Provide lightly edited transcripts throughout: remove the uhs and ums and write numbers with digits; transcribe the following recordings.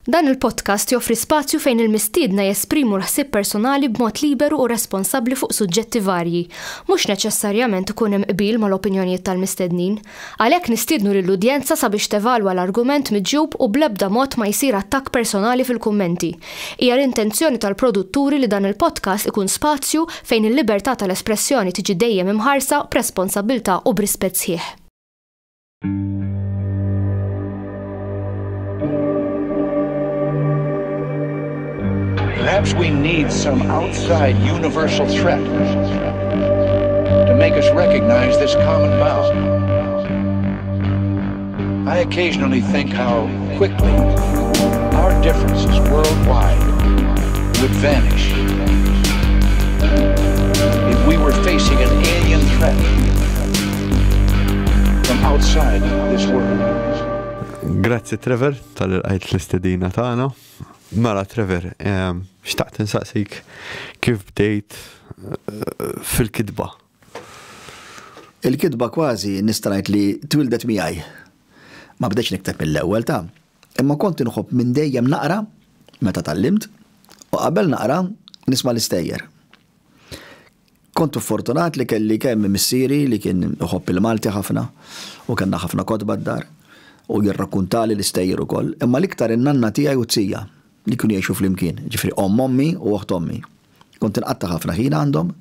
Dan il-podcast joffri spazju fejn il-mistiedna jesprimu l-ħsieb personali b'mod liberu u responsabbli fuq suġġetti varji, mhux neċessarjament ikun hemm qbil mal-opinjonijiet tal-mistednin. Għalhekk nistiednu lill-udjenza sabiex tevalwa l-argument miġjub u bl-ebda mod ma jsir attakk personali fil-kummenti. Hija l-intenzjoni tal-produtturi li dan il-podcast ikun spazju fejn il-libertà tal-espressjoni tiġi dejjem imħarsa b'responsabbiltà u b'rispett sħiħ. Perhaps we need some outside universal threat to make us recognize this common bound. I occasionally think how quickly our differences worldwide would vanish if we were facing an alien threat from outside this world. Grazzi Trevor tal-qajt l-istedina tagħna. Mela Trevor, xtaqt insaqsik kif bdejt fil-kidba? Il-kidba kważi nistajt li twildet miegħi. Ma bdejx nikteb mill-ewwel ta'. Imma kont inħobb minn dejjem naqra meta tallimt u qabel naqra nisma' l-istejjer. Kontu fortunat li kelli kemm missieri li kien iħobb il-Malti ħafna u kellna ħafna kotba d-dar u jirrakkuntali l-istejjer ukoll, imma l-iktar in-nanna tiegħi u t-sija li kienu jgħixu fl-imkien, ġifri ommi u uħt ommi. Kont inqatta ħafna ħin għandhom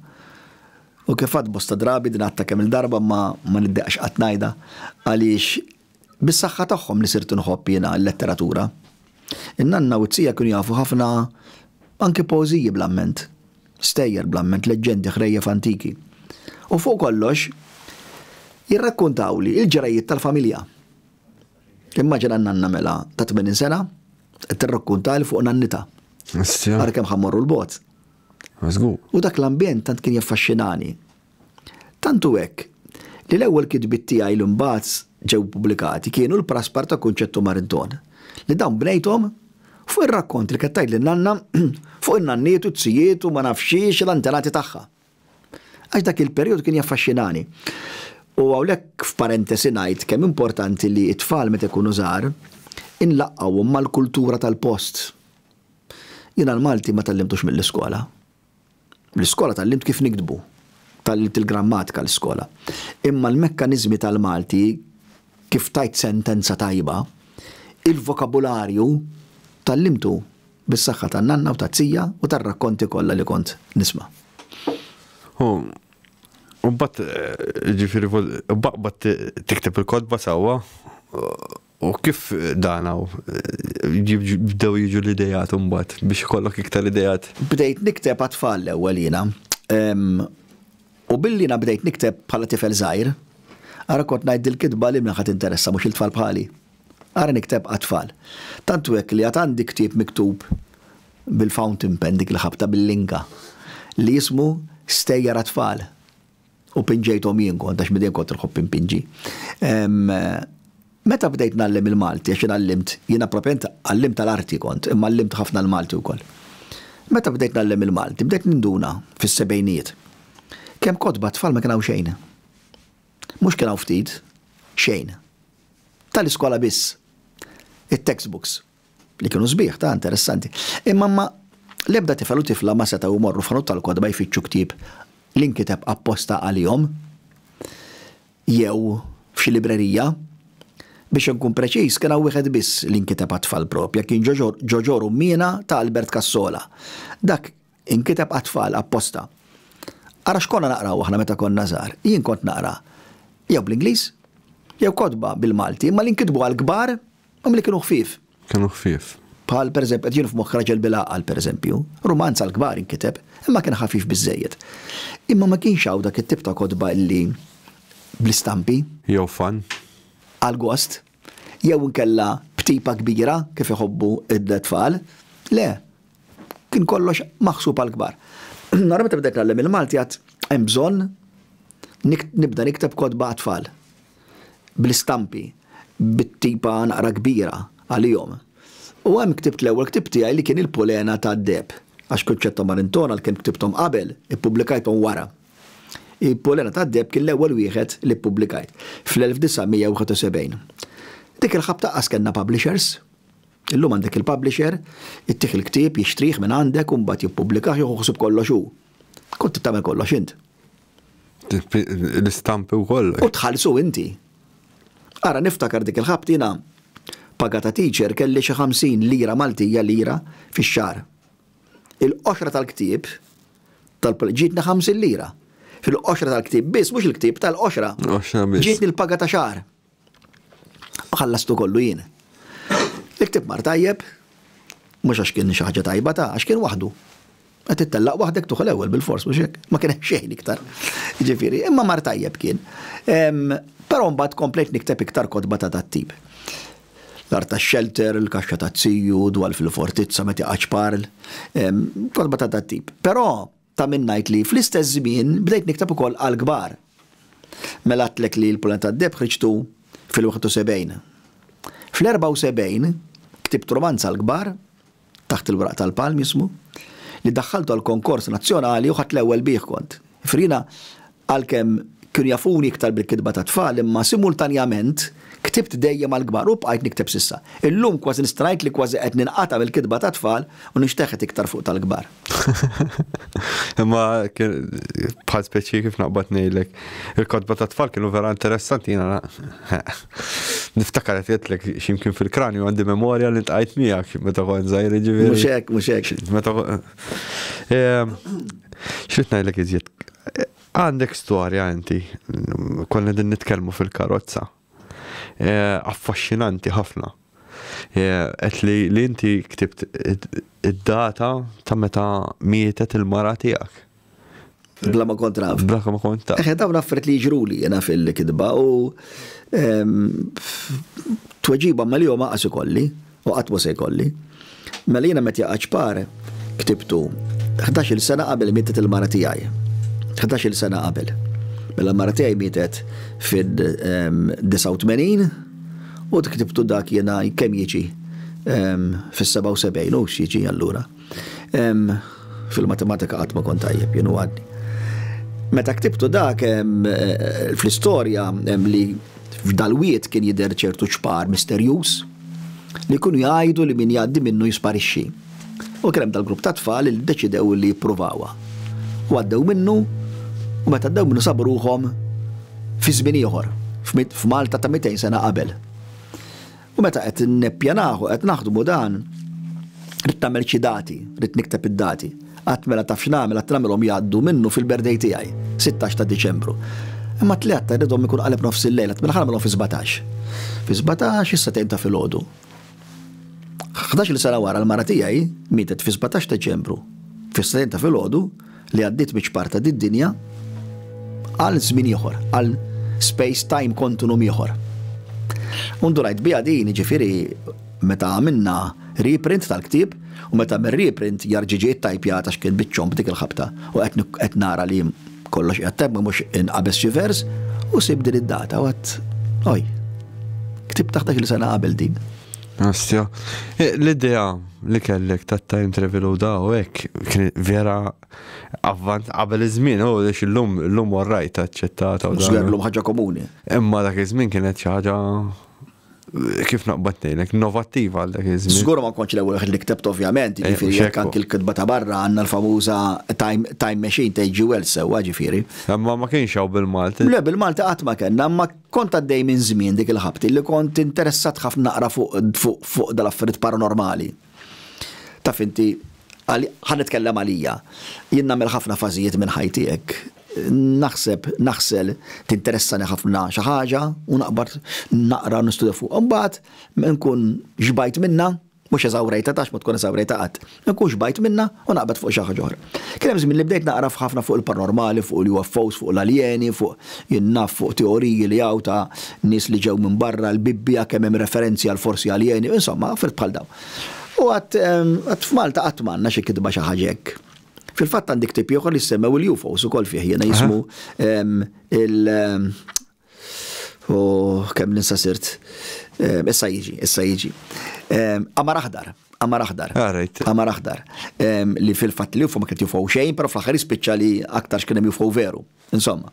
u kif għad bosta drabi din għatta kemm il-darba ma niddeqx qatt ngħidha għaliex bis-saħħa tagħhom li sirt inħobb jiena l-letteratura. In-nanna u t-sija kienu jafu ħafna anke poeżiji bl-amment, stejjer bl-amment, leġġendi ħrejjef antiki. U fuq kollox jirrakkuntawli il-ġrajiet tal-familja. Immaġina n-nanna mela ta' 80 sena tirrakkuntali fuq nannita. Għara kemm ħammorru l-bot. U dak l-ambjent tant kien jaffaxxinani. Tantu hekk li l-ewwel kitbiet tiegħi li mbagħad ġew pubblikati kienu l-Praspar ta' Kunċettu Marinton. Li dawn bnejthom fuq ir-rakkont li kattajt lin-nanna fuq in-nanniet u t-sijiet u ma nafxiex l-antenati tagħha. Għax dak il-perjodu kien jaffaxxinani. U hawnhekk f'parentesi ngħid kemm importanti li t-tfal meta jkunu żgħar inlaqqawhom mal-kultura tal-post. Jiena l-Malti ma tallimtux mill-iskola. L-iskola tallimt kif nikdbu. Tallimt il-grammatika l-iskola. Imma l-mekkaniżmi tal-Malti kif tajt sentenza tajba, il-vokabularju tallimtu bis-saħħa tan-nanna u tat-sija u tar-rakkonti kollha li kont nisma'. U mbagħad ġifieri mbagħad tikteb il-kodba sewwa u kif danaw bdew jiġu l-idejat mbagħad biex ikollok iktar idejat? Bdejt nikteb għat-tfal l-ewwel jiena. U billi jiena bdejt nikteb bħala tifel żgħir, ara kont ngħid il-kitba li ħadd interessa mhux il-tfal bħali. Ara nikteb għat-tfal. Tantu hekk li għad għandi ktieb miktub bil-fountain pen dik li ħabta bil-linka li jismu Stejjer għat-tfal. U pinġejthom jien kont għax midejn kont irħobb impinġi. Meta bdejt nallem il-Malti, għax għallimt, jiena propjament għallimt tal-arti kont, imma għallimt ħafna l-Malti wkoll. Meta bdejt nallem il-Malti, bdejt ninduna fis-sebgħinijiet. Kemm kotba tfal ma kien hawn xejn. Mhux kien hawn ftit, xejn. Tal-iskola biss. It-textbooks li kienu sbieħ ta' interessanti. Imma ma l-ebda tifel u tifla ma setgħu jmorru f'ħanut tal-kodba jfittxu ktieb li nkiteb apposta għalihom jew f'xi librerija. Biex nkun preċiż kien hawn wieħed biss li nkiteb għat-tfal propja kien Ġoġoru Mina ta' Albert Cassola. Dak inkiteb għat-tfal apposta. Ara x'konna naqraw aħna meta konna żgħar. Jien kont naqra jew bl-Ingliż jew kodba bil-Malti, imma li nkitbu għall-kbar li kienu ħfief. Kienu ħfief. Bħal pereżempju qed jien f'moħħ Raġel bil-Aqal pereżempju, romanza għall-kbar inkiteb, imma kien ħafif biżżejjed. Imma ma kienx hawn dak it-tip ta' kodba illi bl-istampi. Jew fan. Għal-gost, jew nkella btipa kbira kif iħobbu id-tfal, le, kien kollox maħsub għal-kbar. Nara meta bdejt nagħlem il-Malti għad hemm bżonn nibda nikteb kodba għat-tfal. Bl-istampi, bit-tipa naqra kbira għalihom. U hemm ktibt l-ewwel ktibt tiegħi li kien il-Polena tad-Deb, għax Kunċettu Marinton għal kien ktibthom qabel, ippubblikajthom wara. Il-Polena tad-Deb kien l-ewwel wieħed li ppubblikajt fl-1971. Dik il-ħabta qas kellna publishers Illum għandek il-publisher, jittieħ il-ktieb, jixtrih minn għandek u mbagħad jippubblikaħ joħosib kollox hu. Kont tagħmel kollox int. L-istampi u kollox. U tħallsu inti. Ara niftakar dik il-ħabtina pagata teacher kelli xi 50 lira Maltija lira fix-xahar. Il-qoxra tal-ktieb ġietni 50 lira. Fil-qoxra tal-ktieb biss, mhux il-ktieb tal-qoxra. Ġietni l-paga ta' xahar. U ħallastu kollu jien. Il-ktieb mar tajjeb, mhux għax kien xi ħaġa tajba għax kien waħdu. Qed tittellaq waħdek tuħ l-ewwel bil-fors mhux hekk, ma kien hemm xejn iktar. Ġifieri, imma mar tajjeb kien. Però mbagħad komplejt nikteb iktar kodba ta' tat-tip. L-art tax-shelter, il-kaxxa ta' Tziju, dwar fil-fortizza meta qaċpar, kodba ta' tat-tip. Però ta' minn ngħid li fl-istess żmien bdejt nikteb ukoll għall-kbar. Mela għatlek li l-Pulent tad-Deb ħriġtu fil-71. Fl-74 ktibt romanza l-kbar taħt il-Wraq tal-Palm jismu li daħħaltu għal-konkors nazzjonali u ħadd l-ewwel bih kont. Frina għalkemm kienu jafuni iktar bil-kitba ta' tfal imma simultanjament ktibt dejjem għall-kbar u bqajt nikteb sissa. Illum kważi nistrajt li kważi qed ninqata' bil-kitba ta' tfal u nixteħet iktar fuq tal-kbar. Imma bħal speċi kif naqbad ngħidlek, il-kodba ta' tfal kienu vera interessanti jiena. Niftakar qed jgħidlek x'imkien fil-kranju għandi memorja li ntqajt miegħek meta kont żgħir ġifieri. Mhux hekk. Meta x'rid ngħidlek iżjed. Għandek storja inti, konna din nitkellmu fil-karozza. Affaxxinanti ħafna. Qed li inti ktibt id-data ta' meta mietet il-mara tiegħek. Bla ma kont naf. Bla ma kont naf. Dawn affarijiet li jiġruli jiena fil-kidba u tweġiba ma li huma qas ikolli u qatt ma se jkolli. Mela jiena meta qaċpar ktibtu 11-il sena qabel mietet il-mara tiegħi. 11-il sena qabel. Mela l-mara tiegħi mietet fid-89 u ktibtu dak jiena kemm jiġi fis-77 u x'jiġi allura. Fil-matematika qatt ma kont tajjeb jien għadni. Meta ktibtu dak fl-istorja li f'dal-wiet kien jidher ċertu ċpar misterjuż li kienu jgħidu li min jgħaddi minnu jisparixxi. U kien hemm dal-grupp ta' tfal li ddeċidew li jippruvawa. U għaddew minnu u meta għaddew minnu sabu ruhom fi żmien ieħor f'Malta ta' 200 sena qabel. U meta qed nippjanaħu qed naħdmu dan rid tagħmel xi dati, rid nikteb id-dati. Qatt mela taf x'nagħmel qed nagħmelhom jgħaddu minnu fil-birthday tiegħi, 16 ta' Diċembru. Imma tlieta rridhom ikun qaleb nofs il-lejl, qed nagħmelhom fi 17. Fi 17 is-setejn ta' filgħodu. 11 sena wara l-mara tiegħi mietet fi 17 ta' Diċembru. Fis-setejn ta' filgħodu li għaddiet miċparta d-dinja għal żmien ieħor, għal space time continuum ieħor. Undu rajt bija din ġifieri meta għamilna reprint tal-ktieb u meta mir-reprint jarġiġiet tajpjata x'kien biċċomp dik il-ħabta u qed nara li kollox qed temma mhux inqabes xi vers u sib din id-data u oj. Ktib taħt il sena qabel din. Astja, l-idea li kellek ta' time travel u da u hekk kien vera avvant qabel iż-żmien u għaliex illum warrajt aċċettata u dan. Llum ħaġa komuni. Imma dak iż-żmien kienet xi ħaġa kif naqbad ngħidlek innovattiva għal dak iż-żmien. Żgur ma kontx l-ewwel li ktebt ovvjament, jiġifieri jekk anke l-kitba ta' barra għandna l-famuża time machine ta' H.G. Wells sewwa ġifieri. Imma ma kienx hawn bil-Malti. Le bil-Malti qatt ma kellna, imma kont għaddej minn żmien dik il-ħabti li kont interessat ħafna naqra fuq dal-affarijiet paranormali. Taf inti ħan nitkellem għalija. Jien nagħmel ħafna fażijiet minn ħajti hekk. Naħsel tinteressani ħafna xi ħaġa u naqra nistudja fuq. Imbagħad nkun ġbajt minnha, mhux eżawrejta tax ma tkun eżawrejta qatt. Nkun ġbajt minnha u naqbad fuq xi ħaġa oħra. Kien hemm żmien li bdejt naqra ħafna fuq il-paranormali, fuq il-UFOs, fuq l-aljeni, fuq naf fuq teoriji li hawn ta' nies li ġew minn barra l-Bibbja kemm hemm referenzi għal forsi aljeni, insomma affarijiet bħal dawn. U għat f'Malta qatt m'għandna xi kitba xi ħaġa hekk. Fil-fatt għandik tip ieħor li semmew il-UFOs ukoll fih jiena jismu kemm ninsa sirt issa jiġi. Qamar aħdar li fil-fatt li UFO ma kien UFO xejn, però fl-aħħar jispiċċa li aktar x'kien hemm UFO veru. Insomma.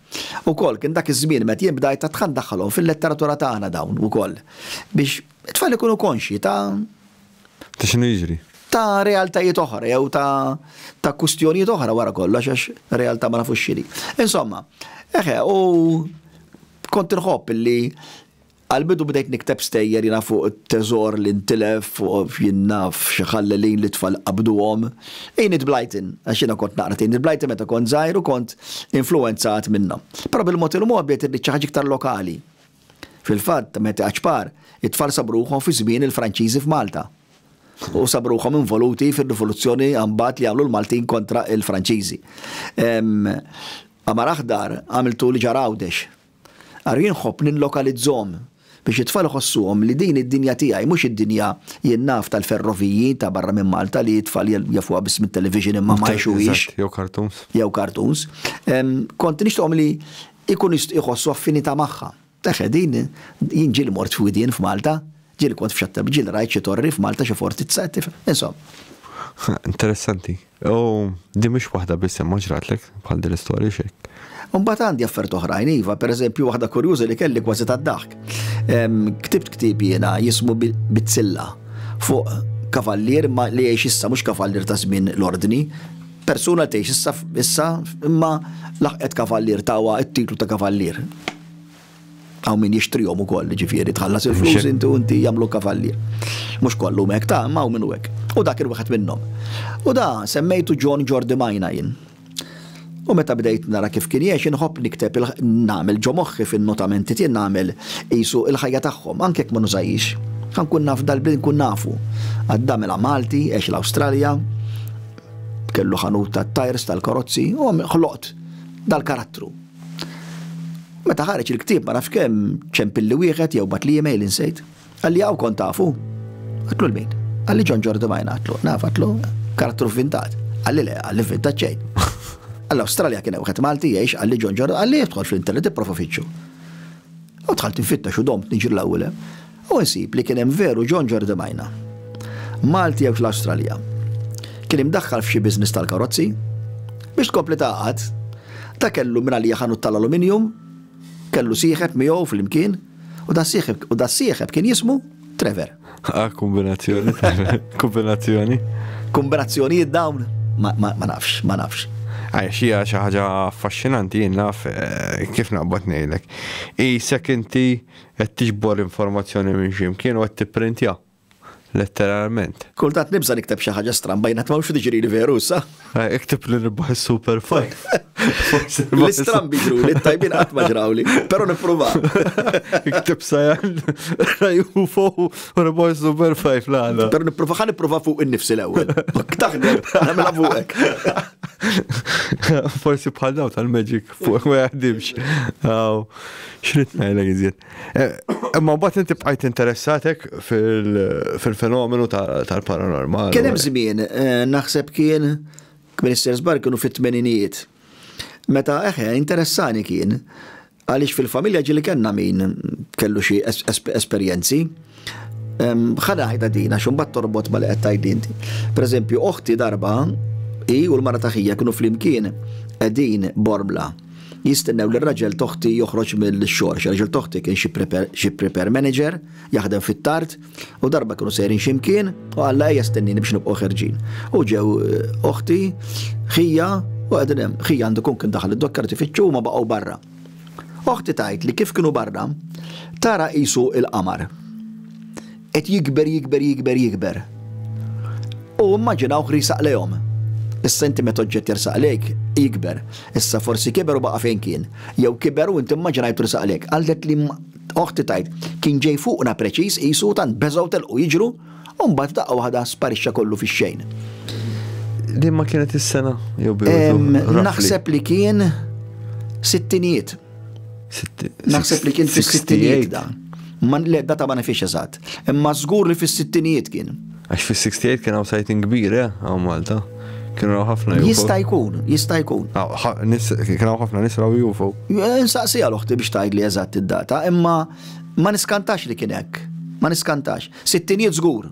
Ukoll kien dak iż-żmien meta jien bdajt daħħalhom fil-letteratura tagħna dawn ukoll biex it-tfal ikunu konxji ta' Ta' xinu jiġri? Ta' realtajiet oħra, jew ta' kustjonijiet oħra wara kollox, għax realtà ma nafux xiri. Insomma, u kont inħobb li għal-bidu bdejt nikteb stejjer jina fuq il-teżor li ntilef fuq jinnaf xaħallelin li tfal qabduhom. Enid Blyton, għax jina kont naqra Enid Blyton meta kont żgħir u kont influenzat minna. Però bil-mod il-mod bdejt irrid xi ħaġa iktar lokali. Fil-fatt meta Aċpar it-tfal sabruħhom fi żmien il-Franċiżi f'Malta. U sabruħhom involuti fir-rivoluzzjoni mbagħad li għamlu l-Maltin kontra il-Franċiżi. Amar Aħdar għamiltu li ġarawdex. Għarjien ħobb ninlokalizzhom biex it-tfal ħossuhom li din id-dinja tiegħi mhux id-dinja jinnaf tal-ferroviji ta' barra minn Malta li t-tfal jafuha biss mit-television imma ma jxuwix. Jew cartoons. Jew cartoons. Kont nixtieqhom li ikun iħossu affinità magħha. Teħe din jien ġieli mort f'Widien f'Malta, ġieli kont f'Xattab, ġieli rajt xi torri f'Malta xi forti t-settif. Insomma. Interessanti. Di mhux waħda biss hemm ġratlek bħal din l-istorja xejn. Mbagħad għandi affarijiet oħrajn iva, pereżempju waħda kurjuża li kelli kważi tad-daħk. Ktibt ktieb jiena jismu Bitzilla fuq kavallier ma li jgħix issa mhux kavallier ta' żmien l-ordni, persuna tgħix issa imma laħqet kavallier tawha it-titlu ta' kavallier. Għaw min jixtrihom ukoll, ġifieri tħallas il-flus inti jagħmlu kavallier. Mhux kollu hekk ta' imma hawn minnu hekk. U dak il-wieħed minnhom. U da semmejtu John Jordimajna jien. U meta bdejt nara kif kien jgħix inħobb nikteb nagħmel ġo moħħi fin-notamenti tiegħi nagħmel qisu il-ħajja tagħhom anke jekk ma nużajix. Ħankun naf dal-bdien kun nafu. Għaddamela Malti, għex l-Awstralja, kellu ħanut tat-tajrs tal-karozzi u ħloqt dal-karattru. Meta ħareġ il-ktieb ma naf kemm ċempilli wieħed jew bat li email insejt. Għalli għaw kont tafu. Għatlu l-min. Għalli John Jordimajna għatlu. Naf għatlu karattru vintat. Għalli le, għalli vintat ċejn. Għall-Awstralja kien wieħed Malti jgħix għalli John Jordimajna. Għalli jidħol fl-internet ipprova fitxu. U tħalt infittex u domt niġi l-ewwel. U nsib li kien hemm veru John Jordimajna. Malti jew l-Awstralja. Kien imdaħħal f'xi biżniss tal-karozzi biex tkompli taqgħad. Ta' kellu minn għalija ħanut tal-aluminium, kellu sieħeb miegħu fl-imkien u da sieħeb kien jismu Trevor. Kombinazzjoni. Kombinazzjoni. Kombinazzjonijiet dawn ma nafx. Xija xi ħaġa affaxxinanti jien naf kif naqbad ngħidlek. Isek inti qed tiġbor informazzjoni minn x'imkien u qed tipprintja. Letteralment. Kultant nibża nikteb xi ħaġa stramba jien ma nafx tiġri li veru sa. Ikteb li nibbaħ Super 5. L-istrambi ġru li t-tajbin qatt ma ġrawli, però nippruva. Ikteb sajan rajufo u nibbaħ Super 5 l-għala. Però nipprova fuq in-nifsi l-ewwel. Taħdem, nagħmilha fuqek. Forsi bħal daw tal-Magic fuq ma jaħdimx. Xrid ngħidlek iżjed. Imma mbagħad inti bqajt interessatek fil-fenomenu tal-paranormal. Kien hemm żmien, naħseb kien Minister Żbar kienu fit-tmeninijiet. Meta interessani kien għaliex fil-familja ġili kellna min kellu xi esperjenzi. Ħanaħda dina xumbat torbot ma li qed tgħidinti. Pereżempju oħti darba u l-mara taħija kienu flimkien qegħdin borbla. Jistennew li r-raġel toħti joħroġ mill-xogħol, raġel toħti kien xi prepare manager, jaħdem fit-tard, u darba kienu sejrin x'imkien u alla ejja stennini biex nibqgħu ħerġin. U ġew oħti ħija u qegħdin hemm, ħija għandu kien daħal id-dokkar tifittxu ma baqgħu barra. Oħti tgħid li kif kienu barra tara qisu il-qamar. Qed jikber. U immaġinaw ħrisaq lejhom. Is-sentiment oġġett jersaq lejk jikber. Issa forsi kiber u baqa' fejn kien. Jew kiber u inti immaġinajtu risaq lejk. Għaldet li oħti tajt kien ġej fuqna preċiż qisu tant beżgħu telqu jiġru u mbagħad daqqa waħda sparixxa kollu fix-xejn. Din ma kienet is-sena jew naħseb li kien sittinijiet. Naħseb li kien fis-sittinijiet dan. Man le data ma nafix eżatt. Imma żgur li fis-sittinijiet kien. Għax fis-68 kien hawn sajtin kbir hawn Malta. Kienu ħafna UFO. Jista' jkun. Kienu ħafna nisra UFO. Nsaqsija l-oħti biex tgħid li eżatt id-data, imma ma niskantax li kien hekk. Ma niskantax. Sittinijiet żgur.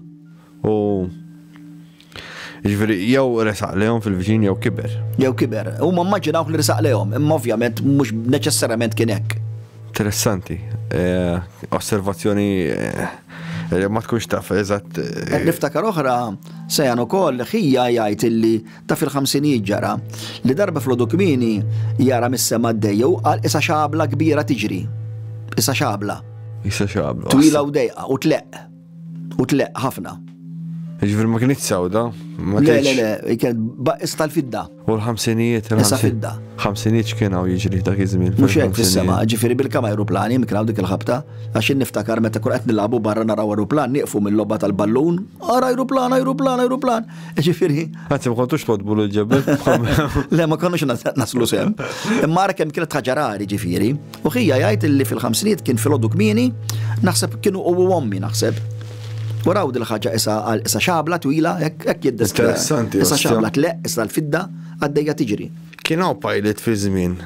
Ġifieri jew resaq lehom fil-viċin jew kiber. Huma mmaġinaw li resaq lehom, imma ovvjament mhux neċessarjament kien hekk. Interessanti. Osservazzjoni Ma tkunx taf, eżatt. Niftakar oħra, sejjan ukoll ħija jgħid illi ta' fil-50 ġara li darba fl-Odu Kmieni jara mis-sema d-dejja u qal issa xabla kbira tiġri. Issa xabla. Issa xabla. Twila u dejqa u tleq. U tleq ħafna. Ġifir ma kienx sawda. Le, kien baqis tal-fidda. U l-ħamsinijiet, Issa fidda. ħamsinijiet kienu jiġri dak iż-żmien. Mhux hekk fis-sema, ġifieri bil-kam ajruplani minn hawn dik il-ħabta, għax niftakar meta kun qed nilagħbu barra naraw ajruplan nieqfu mill-logħba tal-ballun, ara ajruplan, ajruplan, ajruplan. Ġifieri. Anzi ma kontux todbu l-ġebel. Le ma konniex naslu sem. Imma ara kemm kienet ħaġa rari ġifieri. U ħija jgħid illi fil-ħamsinijiet kien fil-Odu Kmieni, naħseb kienu u ommi naħseb. Waraw dil-ħaġa issa xabla twila, hekk jiddestra. Interessanti. Issa xabla tleq, issa l-fidda għaddejja tiġri. Kien hawn pilot fi żmien,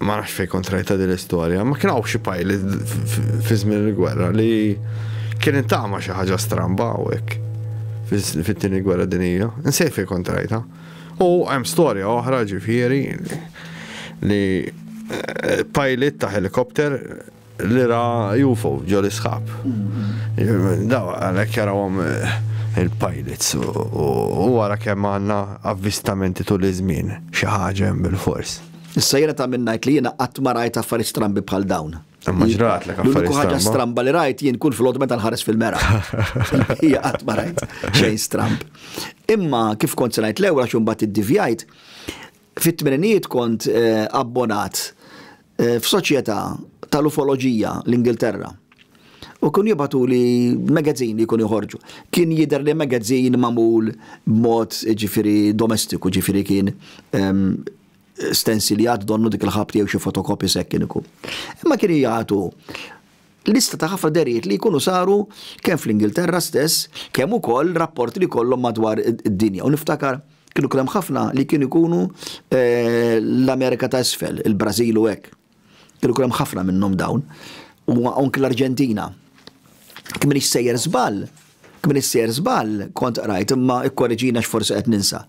ma nafx fejn kontrajta din l-istorja, ma kien hawn xi pilot fi żmien il-gwerra li kien intama xi ħaġa stramba hawnhekk fit-tieni gwerra dinjija. Insej fejn kontrajta. U hemm storja oħra ġifieri li pilot ta' helikopter li ra UFO ġol isħab. Daw għalhekk jarawhom il-pilots u wara kemm għandna avvistamenti tul iż-żmien xi ħaġa hemm bil-fors. Issa jiena ta' minn ngħid li jiena qatt ma rajt affarijiet strambi bħal dawn. Imma ġratlek affarijiet L-uniku ħaġa stramba li rajt jien kull fil-għodu meta nħares fil-mera. Hija qatt ma rajt xejn stramb. Imma kif kont se ngħid l-ewwel għax imbagħad iddivjajt, fit-tmeninijiet kont abbonat f'soċjetà tal-ufoloġija l-Ingilterra. U kun jibatu li magazzini kun joħorġu. Kien jidher li magazzin mamul b'mod ġifiri domestiku, ġifiri kien stensiljat donnu dik il-ħabti jew xi fotokopi sekkiniku. Imma kien jagħtu lista ta' ħafna derijiet li jkunu saru kemm fl-Ingilterra stess, kemm ukoll rapporti li kollhom madwar id-dinja. U niftakar kienu kemm ħafna li kienu jkunu l-Amerika ta' isfel, il-Brażil u hekk. Kienu kemm ħafna minnhom dawn. U anke l-Arġentina. Kien issejjer żball, kont rajt imma ikkorreġina x'forsi qed ninsa.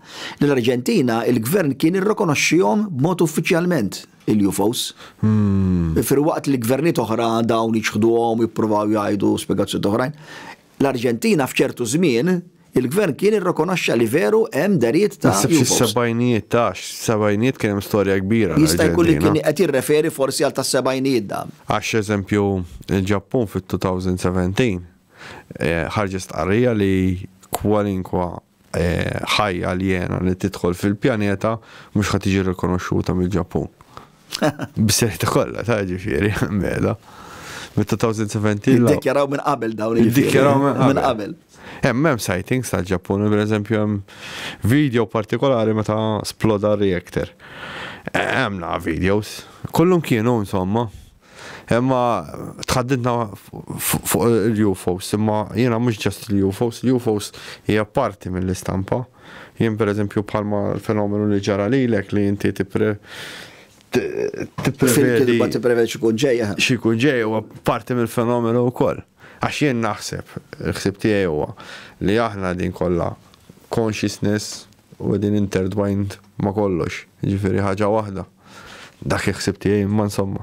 L-Arġentina il-gvern kien irrikonoxxihom b'mod uffiċjalment il-UFOs. Fil-waqt li gvernijiet oħra dawn jiġħduhom jippruvaw jgħidu spjegazzjoni oħrajn. L-Arġentina f'ċertu żmien il-gvern kien irrikonoxxa li veru hemm derijiet ta' UFOs. Sebajnijiet kien hemm storja kbira. Jista' jkun li kien qed jirreferi forsi għal tas-sebgħinijiet da. Għax eżempju il-Ġappun fit-2017 ħarġet stqarrija li kwalinkwa ħajja aljena li tidħol fil-pjaneta mhux ħadd tiġi rikonoxxuta mill-Ġappun. Bis-serjetà kollha ta' ġifieri mela. Mit-2017 Iddikjaraw minn qabel dawn Iddikjaraw minn qabel. Hemm sightings tal-Ġappun, pereżempju hemm video partikolari meta sploda reactor. Hemm videos, kollhom kienu insomma. Imma tħaddidna fuq il-UFOs, imma jiena mhux ġast il-UFOs, il-UFOs hija parti mill-istampa. Jien pereżempju bħalma l-fenomenu li ġara lilek li inti tipprevedi xi jkun ġej huwa parti mill-fenomenu wkoll. Għax jien naħseb, il-ħsieb tiegħi huwa li aħna din kollha consciousness u din intertwined ma kollox, jiġifieri ħaġa waħda. Dak il-ħsieb tiegħi imma insomma.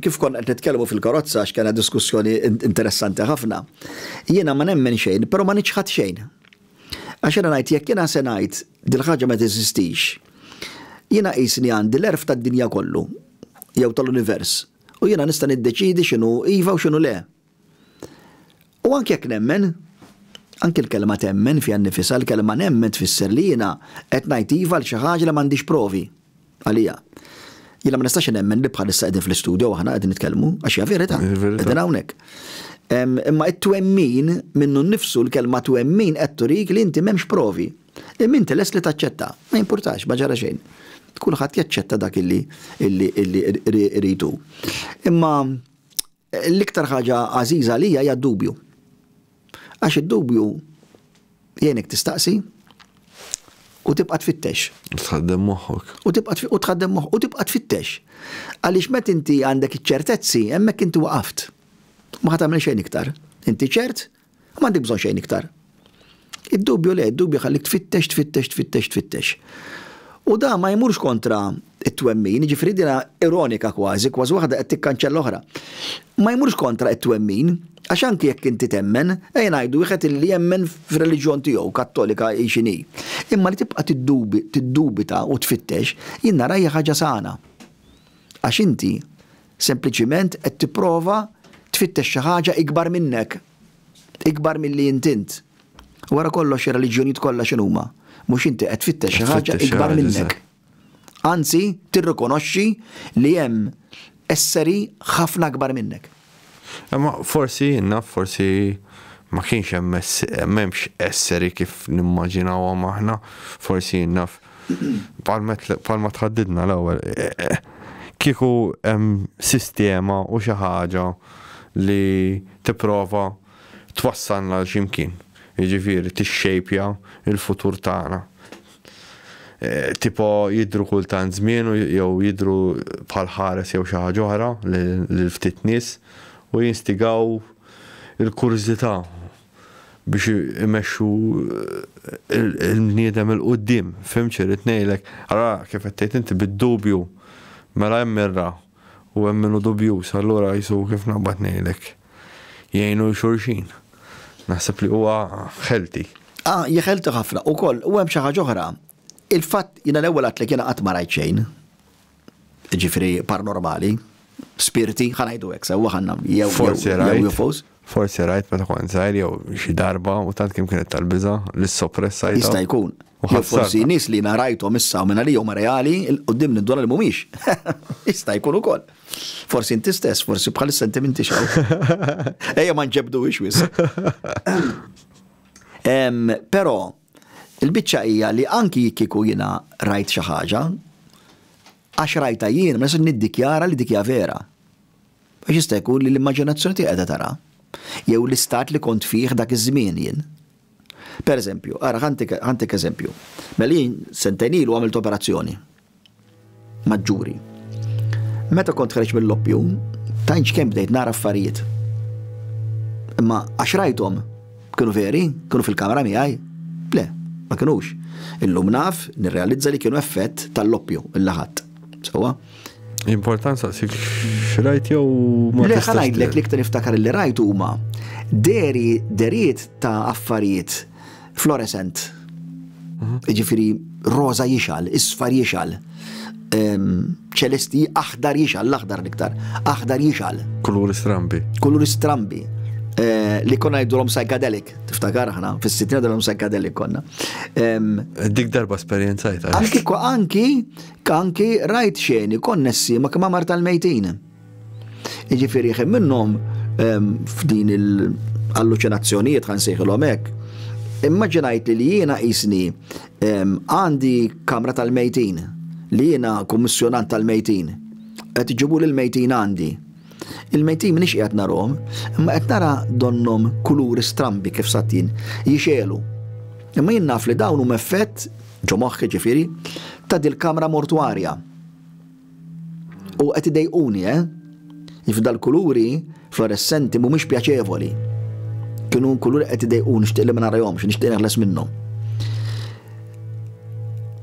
Kif konna qed nitkellmu fil-karozza għax kien diskussjoni interessanti ħafna. Jiena ma nemmen xejn, però ma niċħad xejn. Għax jiena ngħid jekk jiena se ngħid dil ħaġa ma teżistix. Jiena qisni għandi l-erf tad-dinja kollu jew tal-univers u jiena nista' niddeċidi x'inhu iva u x'inhu le. U anke jekk nemmen, anke l-kelma temmen fiha nnifisha, l-kelma nemmen tfisser li jiena qed ngħid iva l xi ħaġa li m'għandix provi għalija. Jiena ma nistax nemmen li bħalissa qegħdin fl-istudju aħna qegħdin nitkellmu għax hija verità. Qegħdin hawnhekk. Imma t-twemmin minnu nnifsu l-kelma twemmin qed turik li inti m'hemmx provi. Imma inti lest li taċċetta, ma jimpurtax, ma ġara xejn. Kulħadd jaċċetta dak illi rridu. Imma l-iktar ħaġa għażiża lija hija d-dubju. Għax id-dubju jgħinek tistaqsi u tibqa' tfittex. Tħaddem moħħok. U tibqa' tfittex. Għaliex meta inti għandek iċ-ċertezzi hemmhekk inti waqaft. Ma ħadd tagħmel xejn iktar. Inti ċert, ma għandek bżonn xejn iktar. Id-dubju le, id-dubju ħallik tfittex. U da ma jmurx kontra it-twemmin, ġifri dina ironika kważi waħda qed tikkanċella l-oħra. Ma jmurx kontra it-twemmin, għax anki jekk inti temmen, ngħidu wieħed li jemmen f'reliġjon tiegħu Kattolika x'inhi. Imma li tibqa' tiddubita u tfittex, jien nara hija ħaġa sana. Għax inti sempliċiment qed tipprova tfittex xi ħaġa ikbar minnek, ikbar milli intint. Wara kollox ir-reliġjonijiet kollha x'inhuma, mhux inti qed tfittex xi ħaġa ikbar minnek. Anzi, tirrikonoxxi li hemm esseri ħafna akbar minnek. Ma forsi ma kienx hemmx esseri kif nimmaġinawhom aħna, forsi naf palma tħaddidna l-ewwel. Kieku hemm sistema u xi ħaġa li tipprova twassalna l x'imkien. Jiġifieri tixxejpja il-futur tagħna. Tipo jidru kultant żmien jew jidru bħal ħares jew xi ħaġa oħra lil ftit nies u jinstigaw il-kurżità biex imexxu il-bniedem il-qudiem. Fimx irid ngħidlek, ara kif qed tgħid inti bid-dubju mela hemm mirra u hemm minnu dubjus, allura jisu kif naqbad ngħidlek jgħinu xulxin. Naħseb li huwa ħelti. Jeħelti ħafna ukoll u hemm xi ħaġa oħra. Il-fatt jiena l-ewwel għatlek jiena qatt ma rajt xejn. Ġifieri paranormali, spiriti, ħanajdu hekk sewwa ħanna jew UFOs. Forsi rajt meta kont żgħir jew xi darba u tant kemm kienet tal-biża li soppressajta. Jista' jkun. Forsi nies li narajthom issa u minn għalihom reali quddiem nidwar li mhumiex. Jista' jkun ukoll. Forsi inti stess, forsi bħal is-sentimenti xaw. Ejja ma nġebduhiex wisq. Però il-biċċa hija li anki kieku jiena rajt xi ħaġa, għax rajta jien ma nistax niddikjara li dik hija vera. Għax jista' jkun li l-immaġinazzjoni tiegħek qiegħda tara. Jew l-istat li kont fih dak iż-żmien jien. Pereżempju, ara ħantik eżempju. Mela jien sentejn ilu għamilt operazzjoni. Maġġuri. Meta kont ħareġ mill-loppju, tgħid kemm bdejt nara affarijiet. Imma għax rajthom kienu veri, kienu fil-kamera miegħi? Le. Ma kienux. Illum naf nirrealizza li kienu effett tal-loppju il-laħat. Sewa? Importanza sik xrajt jew ma tistax. Le ħanajdlek li ktar niftakar li rajt huma deriet ta' affarijiet fluorescent. Ġifieri roża jixal, isfar jixal. ċelesti aħdar jixal, l-aħdar l-iktar. Aħdar jixal. Kuluri strambi. Kuluri strambi. Li konna jidulhom psychedelic, tiftakar ħana, fis-sittina dulhom psychedelic konna. Dik darba esperjenzajta. Anki rajt xeni konnessi ma kemm mar tal-mejtin. Jiġifieri ħem minnhom f'din il-alluċinazzjonijiet ħansejħilhom hekk. Immaġinajt li jiena qisni għandi kamra tal-mejtin, li jiena kummissjonant tal-mejtin. Qed iġibu lill-mejtin għandi. Il-mejtin minix qiegħed narhom, imma qed nara donhom kuluri strambi kif sattin jixelu. Imma jien naf li dawn huma effett ġo moħħi ġifieri ta' dil-kamra mortwarja. U qed idejquni, jifdal kuluri fluorescenti mhumiex pjaċevoli. Kienu kuluri qed idejquni nixtieq li ma narahomx, nixtieq neħles minnhom.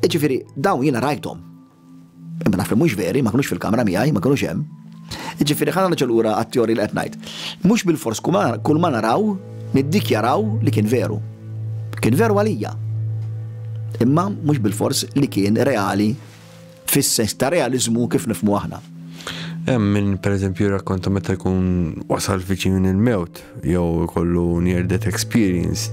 Ġifieri dawn jiena rajthom. Imma naf li mhux veri, ma kinux fil-kamra miegħi, ma kinux hemm. Ġifieri ħana naġġel lura għat-teorji li qed ngħid. Mhux bil-fors kull ma naraw niddikjaraw li kien veru. Kien veru għalija. Imma mhux bil-fors li kien reali fis-sens ta' realiżmu kif nifhmu aħna. Hemm min pereżempju rakkonta meta jkun wasal viċin minn il-mewt jew ikollu near death experience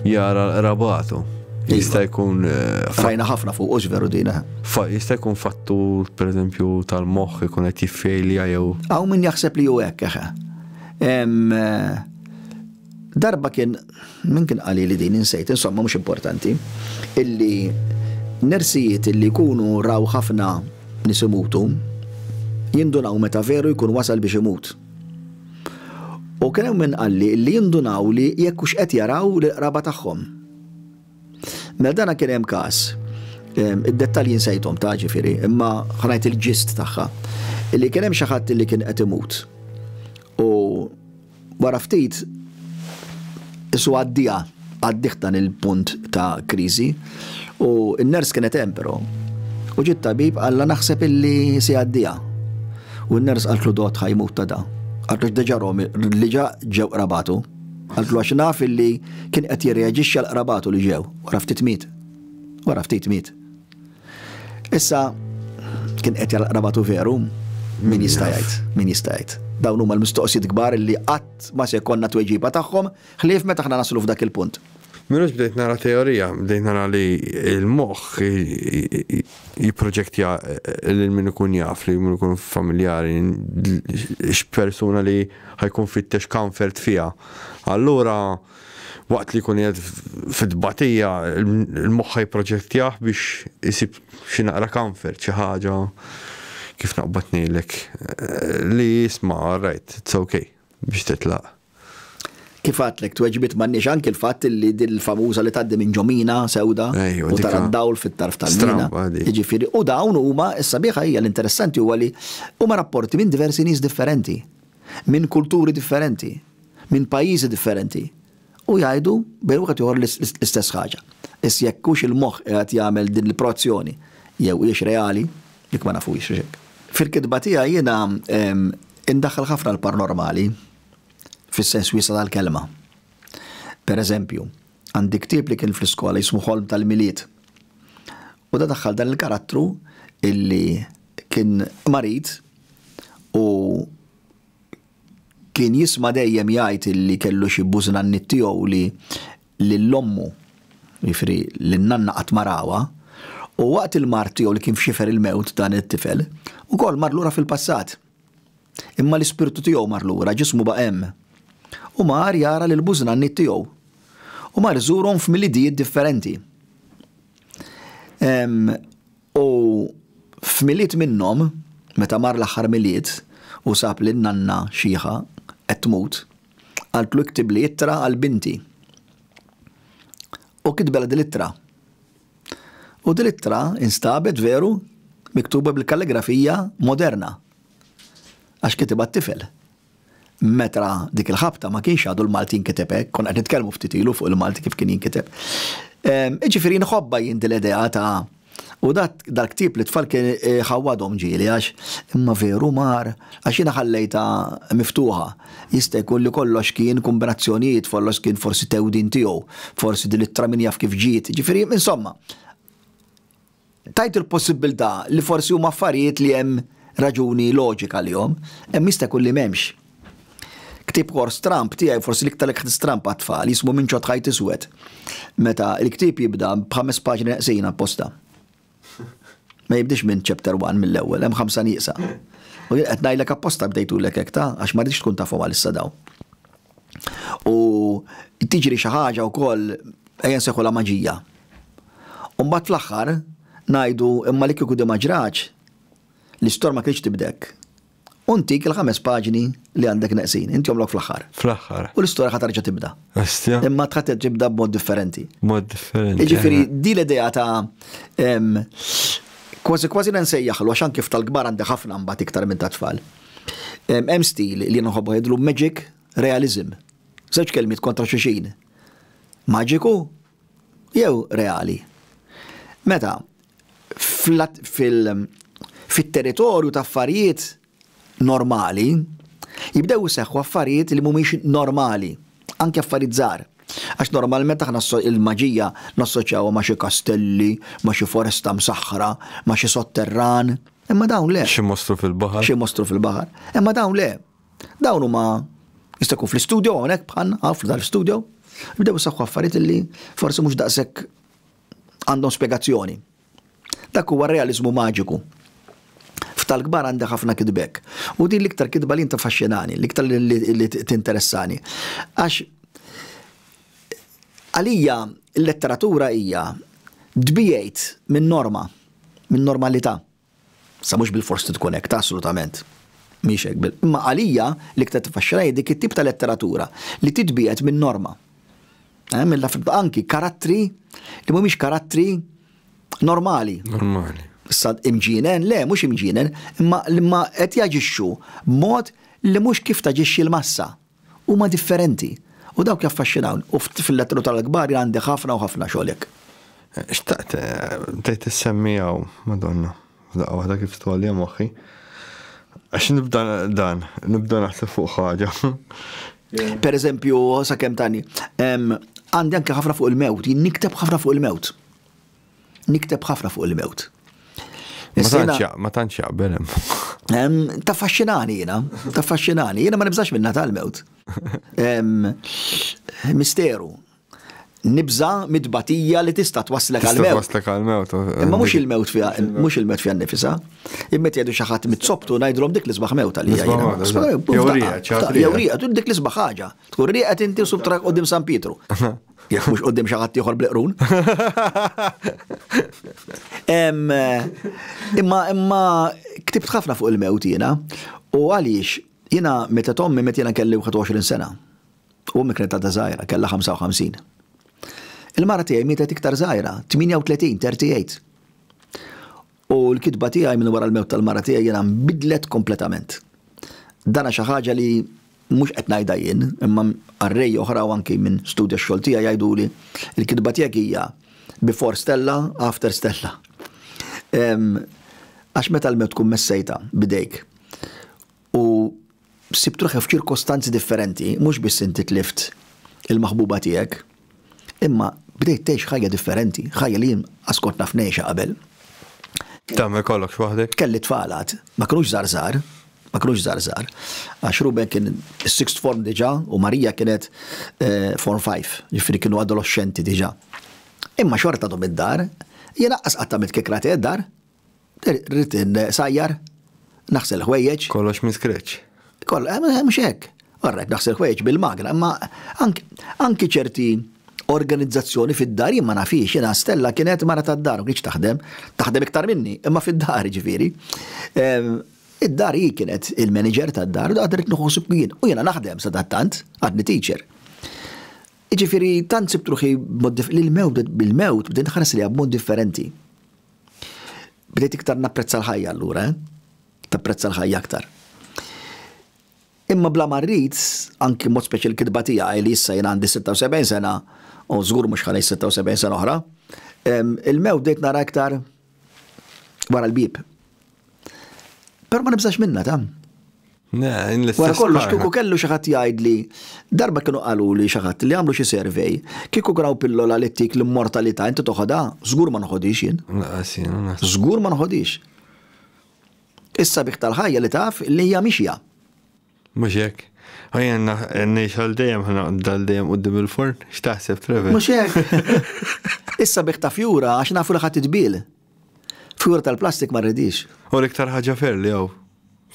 jara rabatu. Jista' jkun fajna ħafna fuq veru dina. Jista' jkun fattu pereżempju tal-moħħ ikun qed jiffejlja jew. Hawn min jaħseb li hu hekk eħe. Darba kien min kien qali li din insejt, insomma mhux importanti, illi nersijiet illi jkunu raw ħafna nies imutu jindunaw meta veru jkun wasal biex imut. U kien hemm min qalli li jindunaw li jekk hux qed jaraw l-qraba tagħhom. Mela dana kien hemm każ. Id-dettalji nsejthom ta' ġifieri, imma ħanajt il-ġist tagħha. Illi kien hemm xi ħadd li kien qed imut. U wara ftit isu għaddih dan il-punt ta' kriżi u n-ners kienet hemm però. U ġiet tabib għalla naħseb illi se għaddija. U n-ners għaltlu dot ħajmut ta' da. Għaltlu ġdeġa Romi li ġew qrabatu. Għaltlu għax naf illi kien qed jirreaġixxa l-qrabatu li ġew. Wara ftit miet. Issa kien qed jal-qrabatu veru, min jista' jgħid. Dawn huma l-mistoqsijiet kbar illi qatt ma se jkollna tweġiba tagħhom ħlief meta aħna naslu f'dak il-punt. Minux bdejt nara teorija, bdejt nara li il-moħħ jiproġektja l-min ikun jaf, li min ikun familjari, x-persuna li ħajkun fittex comfort fija. Allura, waqt li kun jgħed fid-batija, il-moħħ jiproġektjaħ biex jisib xinaqra comfort, xi ħaġa kif naqbatnilek. Li jisma, right, it's okay, biex titlaq. Kif għatlek, tweġbit mannix anki l-fatt li dil-famuża li taddi minn ġomina sewda u tara d-dawl fit-tarf tal-mina. Ġifiri, u dawn huma s-sabiħa hija l-interessanti huwa li huma rapporti minn diversi nies differenti, minn kulturi differenti, minn pajjiżi differenti. U jgħidu bejn wieħed joħor l-istess ħaġa. Issa jekk hux il-moħħ qed jagħmel din l-prozzjoni jew hiex reali, jekk ma nafux hekk. Fil-kitba tiegħi jiena indaħħal ħafna l-paranormali fis-sens wiesa tal-kelma. Per eżempju, għandi ktieb li kien fl-iskola jismu Ħolm tal-Miliet. U da daħħal dan il-karattru illi kien marit u kien jisma' dejjem jgħid illi kellu xi bużnannit tiegħu li l-ommu, jifri l-nanna qatt marawha, u waqt il-mart tiegħu li kien f'xifer il-mewt dan it-tifel, ukoll mar lura fil-passat. Imma l-ispirtu tiegħu mar lura, ġismu baqa' hemm. U mar jara l-bużnannit tiegħu. U mar iżurhom f'milidiet differenti. U f'miliet minnhom, meta mar l-aħħar miliet u sab lin nanna xieħa qed tmut, qaltlu iktib li ittra għal binti. U kitbela dil-ittra. U dil-ittra instabet veru miktuba bil-kalligrafija moderna. Għax kitibha t-tifel. Meta dik il-ħabta ma kienx għadu l-Malti jinkiteb hekk, konna qed nitkellmu ftit ilu fuq il-Malti kif kien jinkiteb. Ġifieri nħobba jien l-idea ta' u dal-ktieb li tfal kien ħawwadhom ġieli għax imma veru mar għax jiena ħallejta miftuħa. Jista' jkun li kollox kien kombinazzjonijiet, kollox kien forsi tewdin tiegħu, forsi din it-tra min jaf kif ġiet. Ġifieri insomma. Tajt il-possibilità li forsi huma affarijiet li hemm raġuni loġika lihom, hemm jista' jkun li m'hemmx. Ktib Horst Trump tiegħi forsi l-iktar ħdis Trump għat-tfal jismu Minn ċod ħajt iswed. Meta l-ktib jibda b'5 paġni neqsejn apposta. Ma jibdix minn chapter 1 mill-ewwel, hemm 5 nieqsa. U jien qed ngħidlek apposta bdejtulek hekk ta' għax ma rridx tkun tafhom għalissa daw. U tiġri xi ħaġa wkoll ejja nsejħu la maġija. U mbagħad fl-aħħar ngħidu imma li kieku ma ġrax l-istorja ma kienx tibdek. Untik il-5 paġni li għandek neqsin, inti jomlok fl-axħar. Fl-axħar. U l-istorja ħatarġa tibda. Astja. Imma tħat tibda b'mod differenti. Mod differenti. Ġifieri di l-idea ta' kważi nsejjaħlu għax anke tal-kbar għandek ħafna mbagħad iktar minn ta' tfal. Hemm stil li nħobbu jgħidlu magic realism. Żewġ kelmiet kontra xulxin. Maġiku jew reali. Meta fit-territorju ta' affarijiet normali, jibdew seħħu affarijiet li mhumiex normali, anke affarijiet żgħar. Għax normalment aħna il-maġija nassoċjawha ma' xi kastelli, ma' xi foresta msaħħra, ma' xi sotterran, imma dawn le. Xi mostru fil-baħar. Xi mostru fil-baħar. Imma dawn le. Dawn huma jista' jkun fl-istudio hawnhekk bħalna għafru tal-istudio, jibdew seħħu affarijiet li forsi mhux daqshekk għandhom spjegazzjoni. Dak huwa realiżmu maġiku. Tal-kbar għandek ħafna kidbek. U din l-iktar kidba li tafaxxinani, l-iktar li tinteressani. Għax għalija l-letteratura hija dbijajt minn norma, minn normalità. Sa mhux bil-forsi tkun hekk assolutament. Mhix hekk imma għalija l-iktar tifaxxinani dik it-tip ta' letteratura li tidbijajt minn norma. Anki karattri li mhumiex karattri normali. Normali. Sad imġinen, le, mhux imġinen, imma qed jaġixxu b'mod li mhux kif taġixxi l-massa. Huma differenti. U dawk jaffaxxinawn. U fil-letteratura tal-kbar għandek ħafna u ħafna xogħlek. Xtaqt, bdejt s-semmija u Madonna, daqqa waħda kif tolli moħħi. Għax nibda naħseb fuq ħaġa. Per eżempju, sakemm tani, għandi anke ħafna fuq il-mewt, nikteb ħafna fuq il-mewt. Ma tantx jaqbel. Taffaxxinani jiena ma nibżax minna tal-mewt. Misteru. Nibża mid-batija li tista' twasslek għal-mewt. Twaslek għal-mewt. Imma mhux il-mewt fiha nnifisha. Immet jgħidu xi ħadd mit-sobtu ngħidulhom dik l-isbaħ mewt għalija. Jew rieqa, dik l-isbaħ ħaġa. Tkun rieqet inti u subtrak qudiem San Pietru. Jekk mhux qudiem xi ħadd ieħor bleqrun. Imma ktibt ħafna fuq il-mewt jiena u għaliex jiena meta tommi meta jiena kelli 21 sena. U mikret ta' żgħira kellha 55. Il-mara tiegħi mietet iktar żgħira, 38, 38. U l-kitba tiegħi minn wara l-mewt tal-mara tiegħi jiena nbidlet kompletament. Dana xi ħaġa li mhux qed ngħidha jien, imma arrej oħra u anke minn studja x-xogħol tiegħi jgħiduli l-kitba tiegħek hija before Stella, after Stella. Għax meta l-mewt tkun messejta bidejk u sibtruħ f'ċirkostanzi differenti, mhux biss inti tlift il-maħbuba tiegħek, imma bdejt tgħix ħajja differenti, ħajja li askont naf ngħixha qabel. Tagħmel kollok waħdek? Kelli tfalat, ma kinux żgħar, għax Ruben kien is-sixth form diġà u Marija kienet form 5, jiġifieri kienu adolescenti diġà. Imma xorta dom id-dar, jiena qatt għamilt kikrati id-dar, rrid sajjar, naħsel ħwejjeġ. Kollox minn scratch. Mhux hekk. Orrek naħsel ħwejjeġ bil-magna, imma anki ċerti organizzazzjoni fid-dar jien ma nafix, jiena Stella kienet mara tad-dar u kienx taħdem iktar minni, imma fid-dar ġifieri. Id-dar hi kienet il-manager tad-dar u għadret noħosib jien u jiena naħdem sadattant għadni teacher. Ġifieri tant sibt ruħi bil-mewt bdejt ħares li b'mod differenti. Bdejt iktar napprezza l-ħajja allura, tapprezza l-ħajja aktar. Imma bla marrit, anki mod speċi l-kitba tiegħi li issa jien għandi 76 sena u żgur mhux ħalej 76 sena oħra, il-mewt bdejt nara iktar wara l-bib. Però ma nibżax minna ta'. Wara kollox kieku kellu xi ħadd jgħidli darba kienu qalu li xi ħadd li għamlu xi survey, kieku graw pillola li tik l-immortalità inti toħodha, żgur ma noħodix jien. Żgur ma noħodix. Issa bih tal-ħajja li taf li hija mixja. Mhux hekk. Ħajja ngħix għal dejjem ħanaqdal dejjem quddiem il-forn, x'taħseb Trevor? Mhux hekk. Issa bih ta' fjura għax nafu li ħadd titbil. Fjura tal-plastik ma rridix. U l-iktar ħaġa fer li jew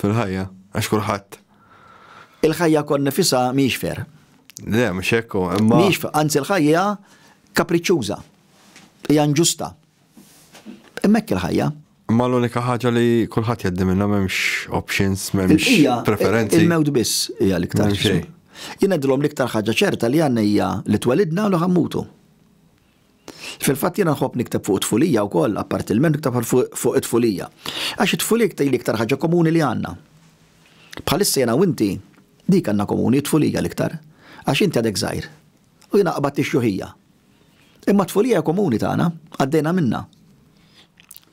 fil-ħajja għax kulħadd. Il-ħajja kon nifisha mhix fer. Le, mhux hekk imma. Mhix fer, anzi l-ħajja kapriċċjuża. Hija inġusta. Imma hekk il-ħajja. Ma l-unika ħaġa li kulħadd jgħaddi minnha m'hemmx options, m'hemmx preferenzi. Il-mewt biss hija l-iktar. Jien ngħidilhom l-iktar ħaġa ċerta li għandna hija li twelidna u ħammutu. Fil-fatt jiena nħobb nikteb fuq it-tfulija wkoll, apart il-men nikteb fuq it-tfulija. Għax it-tfulija l-iktar ħaġa komuni li għandna. Bħalissa jiena u inti dik għandna komuni it-tfulija l-iktar. Għax inti għadek żgħir. U jiena qabad ix-xuħija. Imma t-tfulija komuni tagħna għaddejna minnha.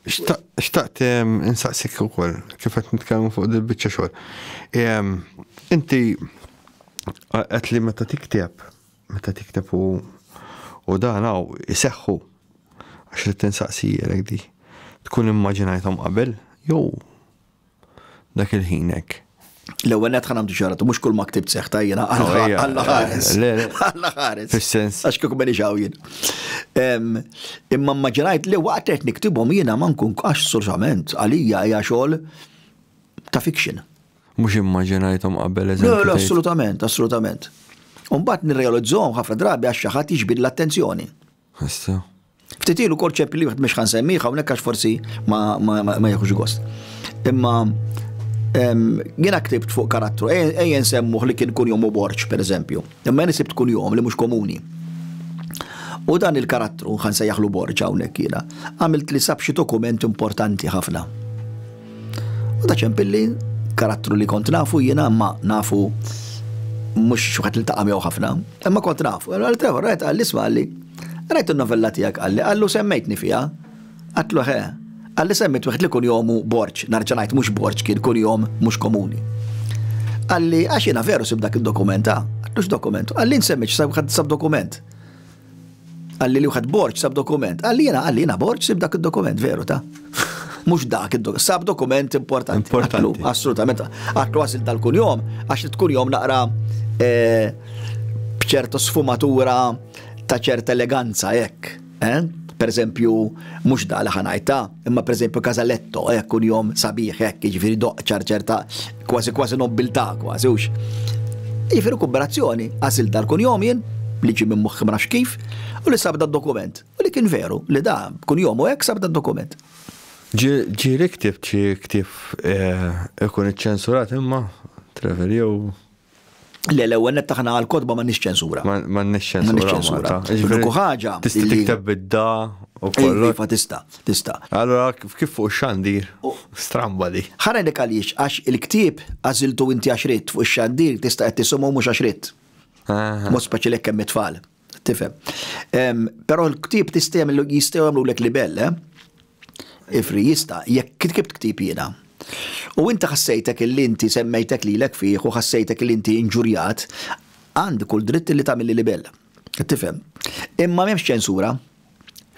Xtaqt insaqsik ukoll kif qed nitkellmu fuq dil-biċċa xogħol. Inti qed li meta tikteb u dan hawn iseħħu għax li tinsaqsijek di tkun immaġinajthom qabel jew dak il-ħin hekk. L-ewwel qed ħanamdu xaratu mhux kull ma ktibt seħħ jiena Alla ħares. Alla ħares. Fis-sens. Għax kieku beni xawjien. Imma immaġinajt li waqt qed niktibhom jiena ma nkun għax sorsament għalija hija xogħol ta' fiction. Mhux immaġinajthom qabel eżempju. Le, assolutament. U mbagħad nirrealizzahom ħafna drabi għax xi ħadd jiġbid l-attenzjoni. Issa. Ftit ilu kol ċepp li wieħed mhux ħansemmiha hawnhekk għax forsi ma jieħux gost. Imma jiena ktibt fuq karattru, ejja nsemmuh li kien kun jom u borċ, per eżempju. Imma jien sibt kun jom li mhux komuni. U dan il-karattru ħansejjaħlu borċ hawnhekk jiena. Għamilt li sab xi dokument importanti ħafna. U da ċempilli karattru li kont nafu jiena ma nafu mhux xi ħadd li taqa' miegħu ħafna, imma kont nafu. Allura Trevor qed qal isma' li rajt il-novella tiegħek għallu semmejtni fiha. Għatlu għalli semmejt wieħed li kun jomu borċ, narġa' ngħid mhux borċ kien kun jom mhux komuni. Għalli għax jiena veru sib dak id-dokument, għallu x'dokument? Għalli nsemmejt sab dokument. Għalli li wieħed borċ sab dokument. Għalli jiena borċ sib dak id-dokument veru ta'. Mhux dak id-dokument, sab dokument importanti. Assolutament. Għatlu għasil tal-kun jom, għax tkun jom naqra b'ċerta sfumatura ta' ċerta eleganza hekk. Per eżempju, mhux da li ħanajta, imma per eżempju Casaletto, kun jom sabiħ hekk, jiġifieri doqqċar ċerta kważi nobiltà kważi hux. Jiġifieri kooperazzjoni, għasil tal-kun jom jien li ġi minn moħħi ma nafx kif, u li sab dokument. U li kien veru li da kun jom u hekk sab dokument. Ġieli ktib ikun iċċensurat imma Trevor jew l-ewwel nettaħna għal-kodba ma nix ċensura. Ma nix ċensura. Ġifieri ħaġa. Tista' tikteb bid-da u kollu. Iva tista'. Allora kif fuq xandir? Stramba di. Ħarajlek għaliex għax il-ktieb għażiltu inti għax ridt fuq ix-xandir tista' qed tisomhu mhux għax ridt. Mod speċi lek hemm it-tfal. Tifhem. Però l-ktieb jistgħu jagħmlulek libell, ifri jista' jekk kitkibt ktieb jiena. U inti ħassejtek il-inti semmejtek lilek fih u ħassejtek il-inti inġurjat, għandi kull dritt li tagħmel li libell. Tifhem. Imma m'hemmx ċensura.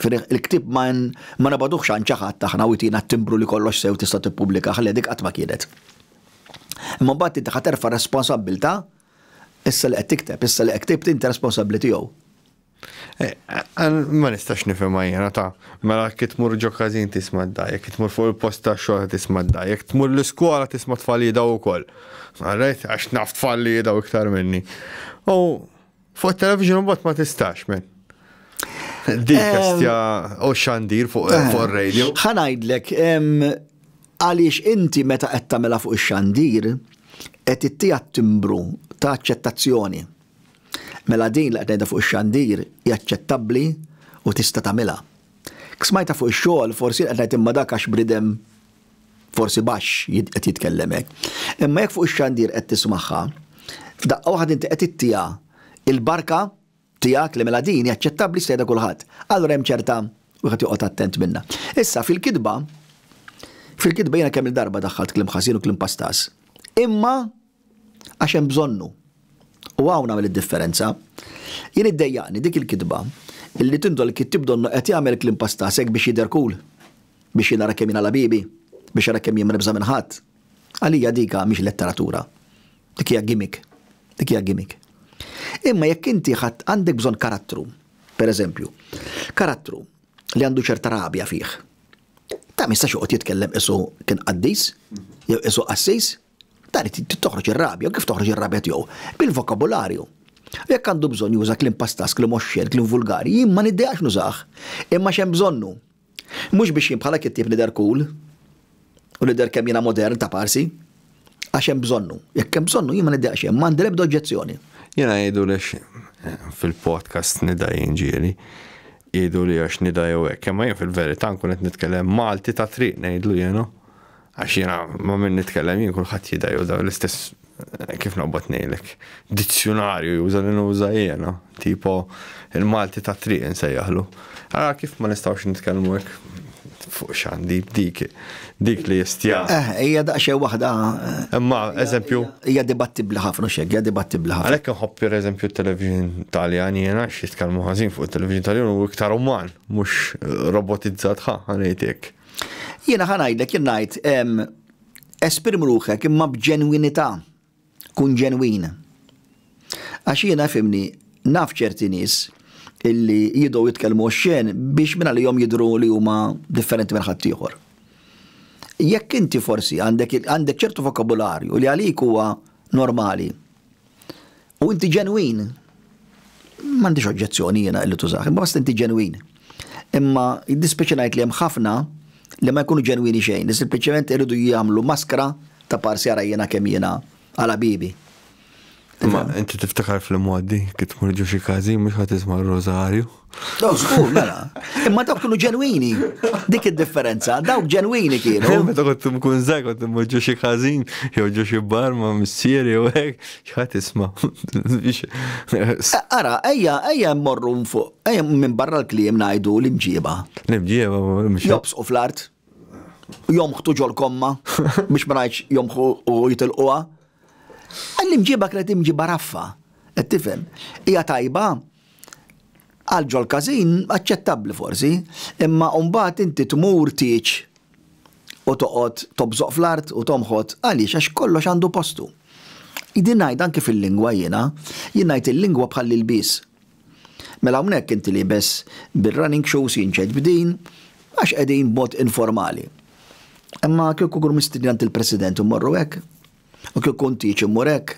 Il-ktib ma nabaduħx għan ċaħat taħna u tina t-timbru li kollox sew tista' tippubblika ħalli dik qatt ma kienet. Imma mbagħad inti ħaterfa' responsabbilta issa li qed tikteb, issa li qed tikteb inti responsabbli tiegħu. Ma nistax nifhem jiena ta' mela jekk tmur ġo każin tisma' d-da, jekk tmur fuq il-post tax-xogħol tisma' d-da, jekk tmur l-iskola tisma' tfal jidgħu wkoll. Għarajt għax naf tfal li jidgħu iktar minni. U fuq it-television mbagħad ma tistax men. Dik kastja u xandir fuq ir-radio. Ħanajdlek għaliex inti meta qed tagħmilha fuq ix-xandir qed ittija timbru ta' aċċettazzjoni. Mela din li qed fuq ix-xandir hija aċċettabbli u tista' tagħmilha. Smajta fuq ix-xogħol forsi qed ngħid imma dak għax bridem forsi baxx qed jitkellem hekk. Imma jekk fuq ix-xandir qed tismagħha, f'daqqa waħda inti qed ittija il-barka tiegħek li mela din hija aċċettabbli stejda kulħadd. Allura hemm ċerta wieħed joqgħod attent minnha. Issa fil-kitba jiena kemm il-darba daħħalt kliem ħażin u kliem pastas. Imma għax hemm bżonnu. U għawna nagħmel id-differenza. Jien iddejjaqni dik il-kitba illi tindol kittib donnu qed jagħmel klim pastasek biex jidher cool, biex jinara kemm jiena bibi, biex jara kemm jien mrebża minn ħadd. Għalija dika mhix letteratura. Dik hija gimmick. Imma jekk inti ħadd għandek bżonn karattru, pereżempju, karattru li għandu ċerta rabja fih. Ta' ma jistax joqgħod jitkellem isu kien qaddis, jew isu qassis. Tari toħroġ ir-rabja, kif toħroġ ir-rabja tiegħu? Bil-vokabularju. Jekk għandu bżonn juża kliem pastas, kliem oxxer, kliem vulgari, jien ma niddejaqx nużah. Imma x'hemm bżonnu. Mhux biex jien bħala kittieb nidher cool u nidher kemm jiena modern ta' parsi, għax hemm bżonnu. Jekk hemm bżonnu jien ma niddejaqx hemm, m'għandi l-ebda oġġezzjoni. Jiena jgħidulek fil-podcast nida jinġieli, jgħidu li għax nida jew hekk, imma jien fil-verità nkun qed nitkellem Malti ta' triq ngħidlu jienu. Għax jena ma minn nitkellem jien kulħadd jidha jew daw l-istess kif noqbod ngħidlek. Dizzjonarju juża li nuża jiena, tipo il-Malti ta' triq insejjaħlu. Ara kif ma nistgħux nitkellmu hekk fuq x'għandi dik li jistja. Hija daqsxejn waħda. Imma eżempju. Hija dibattibbli ħafna x'hekk, hija dibattibbli ħafna. Għalhekk inħobb pereżempju t-televiżjon Taljan jiena xi jitkellmu ħażin fuq it-televiżjon Taljan u iktar uman, mhux robotizzat ħanejtek. Jiena ħanajdlek jien ngħid esprim ruħek imma b'ġenwinità, kun ġenwin. Għax jiena fimni naf ċerti nies illi jidgħu jitkellmu x'xejn biex minn għalihom jidhru li huma differenti minn ħadd ieħor. Jekk inti forsi għandek ċertu vokabularju li għalik huwa normali u inti ġenwin, m'għandix oġġezzjoni jiena illi tużah, imma basta inti ġenwin. Imma jiddispeċi ngħid li hemm ħafna li ma jkunu ġenwini xejn, sempliċement iridu jagħmlu maskra ta' parsi ara jiena kemm jiena għala bibi. Ma inti tiftakar fil-mwaddi, kif tmur ġo xi każin mhux ħadd tisma' r-Rożarju. Daw żgur, mela. Imma dawk kienu ġenwini. Dik id-differenza, dawk ġenwini kienu. Meta kont nkun żgħar kont immur ġo xi każin, jew ġo xi bar ma' missieri jew hekk, x'ħadd tisma'. Ara, ejja mmorru fuq, ejja minn barra l-kliem ngħidu l-imġieba. L-imġieba mhux. Jobsqu fl-art, jomħtu ġol komma, biex ma ngħidx jomħu u jitilquha. L-imġieba kienet imġieba raffa, qed tifhem. Hija tajba għal ġol każin aċċettabbli forsi, imma mbagħad inti tmur tieġ u toqgħod tobżoq fl-art u tomħod għaliex għax kollox għandu postu. Idin ngħid anke fil-lingwa jien ngħid il-lingwa bħal il-bies. Mela hawnhekk inti li bess bil-running shows jinċed b'din għax qegħdin b'mod informali. Imma kieku kun mistidjant il-President immorru hekk, u kieku kun tieġ immur hekk.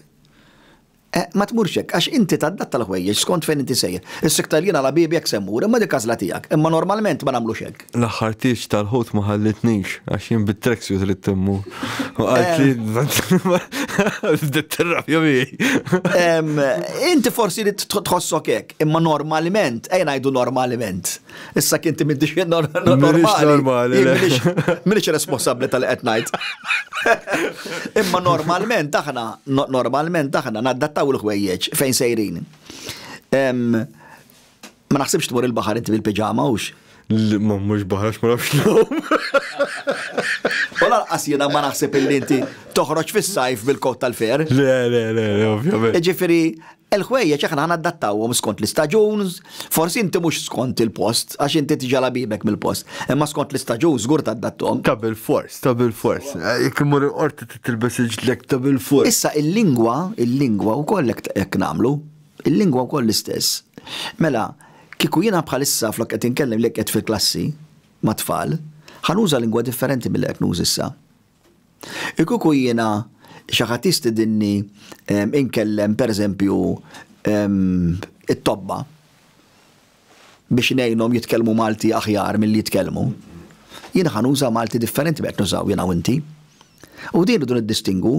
Ma tmurx hekk, għax inti tadatta l-ħwejjeġ skont fejn inti sejjer. Is-sektar jiena la bibi jekk semmur, imma dik għażla tiegħek, imma normalment ma nagħmlux hekk. L-aħħar tieġ tal-ħut ma ħallitnix għax jien bit-tracksuit trid timmur. U qalt li bdiet tirrabja miegħi. Inti forsi li tħossok hekk, imma normalment, ngħidu normalment. Issa kinti m'intix normali. M'iniex responsabbli tal-qed ngħid. Imma normalment aħna naddattaw il-ħwejjeġ fejn sejrin. Ma naħsibx tmur il-baħar inti bil-pijama ux? Ma mhux baħar ma nafx lhom. Wala l-qasjina ma naħseb illi inti toħroġ fis-sajf bil-kot tal-fer. Le, ovvjament. Ġifieri il-ħwejjeġ aħna naddattawhom skont l-istaġun, forsi inti mhux skont il-post għax inti tiġa bibek mill-post, imma skont l-istaġun żgur taddattom. Ta' bil-fors. Jekk imur il-qorti tilbes iġlek ta' bil-fors. Issa il-lingwa wkoll hekk nagħmlu, il-lingwa wkoll l-istess. Mela, kieku jiena bħalissa flok qed inkellem li qed fil-klassi ma' tfal, ħanuża lingwa differenti mill qed nuż issa. Kieku jiena xi ħadd jistidinni inkellem pereżempju it-tobba biex ngħinhom jitkellmu Malti aħjar milli jitkellmu. Jiena ħanuża Malti differenti qed nużaw jiena u inti. U din irridu niddistingu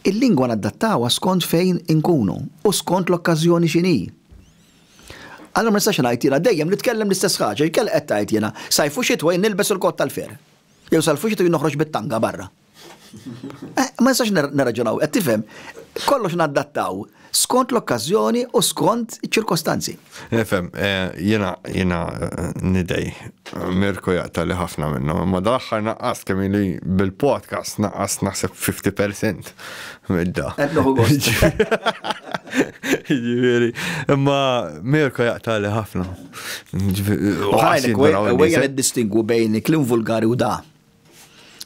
il-lingwa nadattawha skont fejn inkunu u skont l-okkażjoni x'inhi. Allora ma nistax ngħid jiena dejjem nitkellem l-istess ħaġa, jkell qed tgħid jiena sajfu xitwa nilbes il-kott tal-fer. Jew salfu xitwa noħroġ bit-tanga barra. Ma nistax nirraġunaw, qed tifhem, kollox nadattaw skont l-okkażjoni u skont iċ-ċirkostanzi. Nifhem, jiena nidej Mirko jaqta li ħafna minnhom, ma dal-aħħar naqqas kemm li bil-podcast naqqas naħseb 50% mid-da. Qed noħu gost. Ġifieri, imma Mirko jaqta li ħafna. Ejja niddistingwu bejn kliem vulgari u da.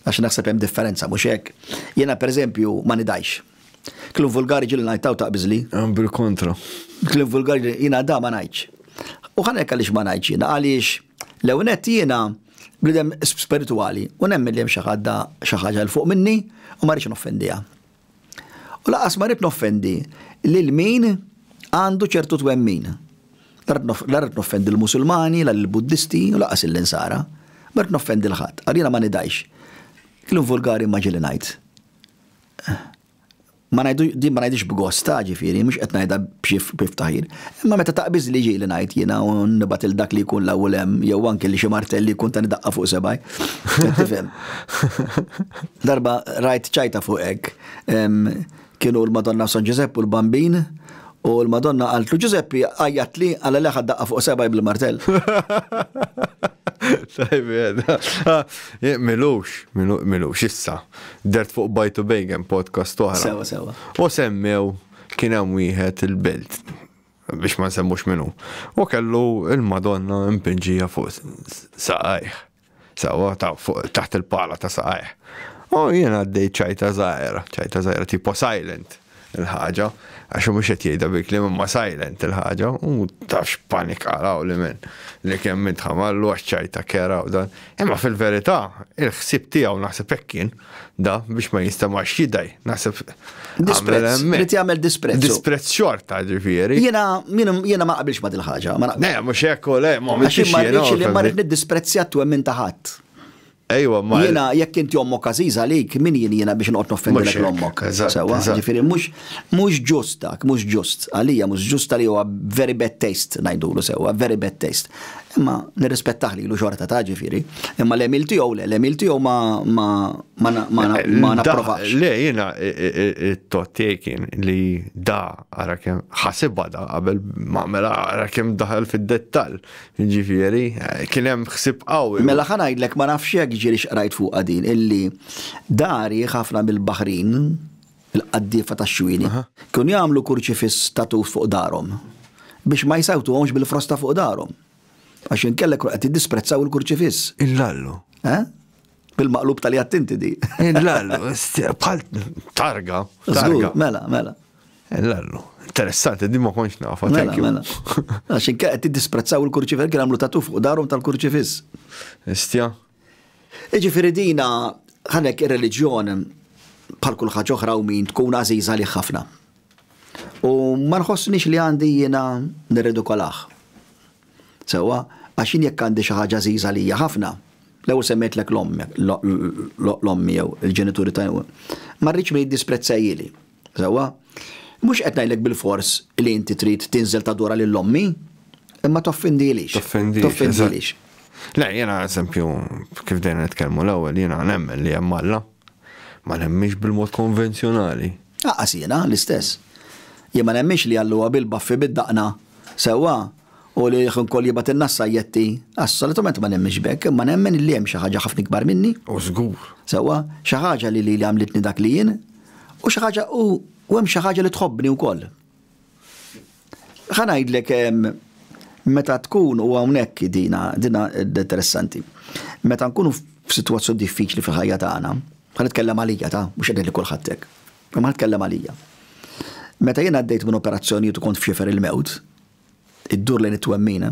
Għax naħseb hemm differenza mhux hekk. Jiena pereżempju ma nidajx. Kliem vulgari ġieli ngħidtaw taqbiżli. Bil-kontra. Kliem vulgari jiena da ma ngħidx. U ħanek għaliex ma ngħidx jiena għaliex l-ewwel nett jiena bniedem spiritwali u nemmen li hemm xi ħaġa l fuq minni u ma rridx noffendiha. U laqas ma rrid noffendi lil min għandu ċertu twemmin. La rrid noffendi l-Musulmani, l-Buddisti u laqas il-insara. Ma rrid noffendi l-ħadd. Għalina ma nidajx. Kliem vulgari ma ġieli ngħid. Ma ngħidix b'gosta ġifieri, mhux qed ngħidha b'ftaħir. Imma meta taqbiż li ġieli ngħid jiena u nibgħat il dak li jkun l-ewwel hemm jew anke li xi martelli jkun ta' nidaqqa fuq sebgħi. Tifhem. Darba rajt ċajta fuq hekk. Kienu l-Madonna San Giuseppe u l-Bambin u l-Madonna qaltlu Giuseppi għajjat li għalla leħad daqqa fuq sebgħi bil-martell. Milux, issa. Dert fuq Bajtu Bejgen podcast oħra. Sewa. U semmew kien hemm wieħed il-belt biex ma nsemmux minnu. U kellu il-Madonna impinġija fuq saqajh. Sewa taħt il-pala ta' saqajh. U jiena għaddej ċajta żgħira tipo silent il-ħaġa, għax mhux qed jgħidha bil-kliem imma silent il-ħaġa, u tafx panika raw li minn li kemm mitħamallu għax ċajta kera u dan. Imma fil-verità, il-ħsieb tiegħu naħseb hekk kien da biex ma jistamax jidaj, naħseb Disprezz, jagħmel disprezz. Disprezz xorta ġifieri. Jiena ma qabilx ma dil-ħaġa. Ne, mhux hekk le, ma għax ma rridx li ma rrid niddisprezzja t-twemmin ta' ħadd. Ejwa, ma. Jiena jekk inti ommok għażiża għalik, min jiena biex noqgħod noffendilek Mhux hekk, l-ommok. eżatt, Sewa, eżatt. ġifieri mhux ġustak, mhux ġust. Għalija mhux ġust għalija huwa very bad taste ngħidulu sewa, very bad taste. Imma nirrispettaħ lilu xorta ta' ġifieri. Imma l-emil tiegħu l-emil tiegħu ma napprovax. Le, jiena it-tot kien li da ara kemm ħasibha da qabel m'għamela ara kemm daħal fid-dettall. Ġifieri, kien hemm ħsieb qawwi. Mela ħa ngħidlek ma nafx hekk ġieri x'qrajt fuq din illi dari ħafna bil-Baħrin il-qaddifa tax-xwini kienu jagħmlu kurċifiss tatuf fuq darhom biex ma jsawtuhomx bil-frosta fuq darhom. Għax inkellek qed tiddisprezzaw il-kurċifiss. Il-lallu. Bil-maqlub tal-jattinti di. Il-lallu, bħal targa. Żgur, mela. Il-lallu. Interessanti, di ma konx nafa. Mela. Għax inkellek qed tiddisprezzaw il-kurċifiss kien għamlu tatuf fuq darhom tal-kurċifiss. Istja. Ġifieri dina ħanek ir-reliġjon bħal kull ħaġa oħra u min tkun għażiża li ħafna. U ma nħossniex li għandi jiena nirridikolah. Sewa, għaxin jekk għandi xi ħaġa għażiża lija ħafna. L-ewwel semmejtlek l-ommi jew il-ġenituri tajwu. Ma rridx min jiddisprezzajjili. Sewa, mhux qed ngħidlek bil-fors li inti trid tinżel tadura lill-ommi, imma toffendilix. Toffendilix. Le, jena eżempju, kif dejna nitkellmu l-ewwel, jena nemmen li hemm Alla, ma nemmix bil-mod konvenzjonali. Aqqas jiena l-istess. Jien ma nemmix li għallu bil-baffi bid-daqna sewa u li koll jibat in-nassa jetti. Assolutament ma nemmix bekk, ma nemmen li hemm xi ħaġa ħafna kbar minni. U żgur. Sewa, xi ħaġa li għamlitni dak li jien u xi ħaġa u hemm xi ħaġa li tħobbni wkoll. Ħa ngħidlek meta tkun u hawnhekk dina interessanti. Meta nkunu f'sitwazzjoni diffiċli fil-ħajja tagħna, ħa nitkellem għalija mhux qed li kulħadd hekk. Ma nitkellem għalija. Meta jien għaddejt minn operazzjonijiet u kont f'xifer il-mewt, id-dur lejn it-twemmin.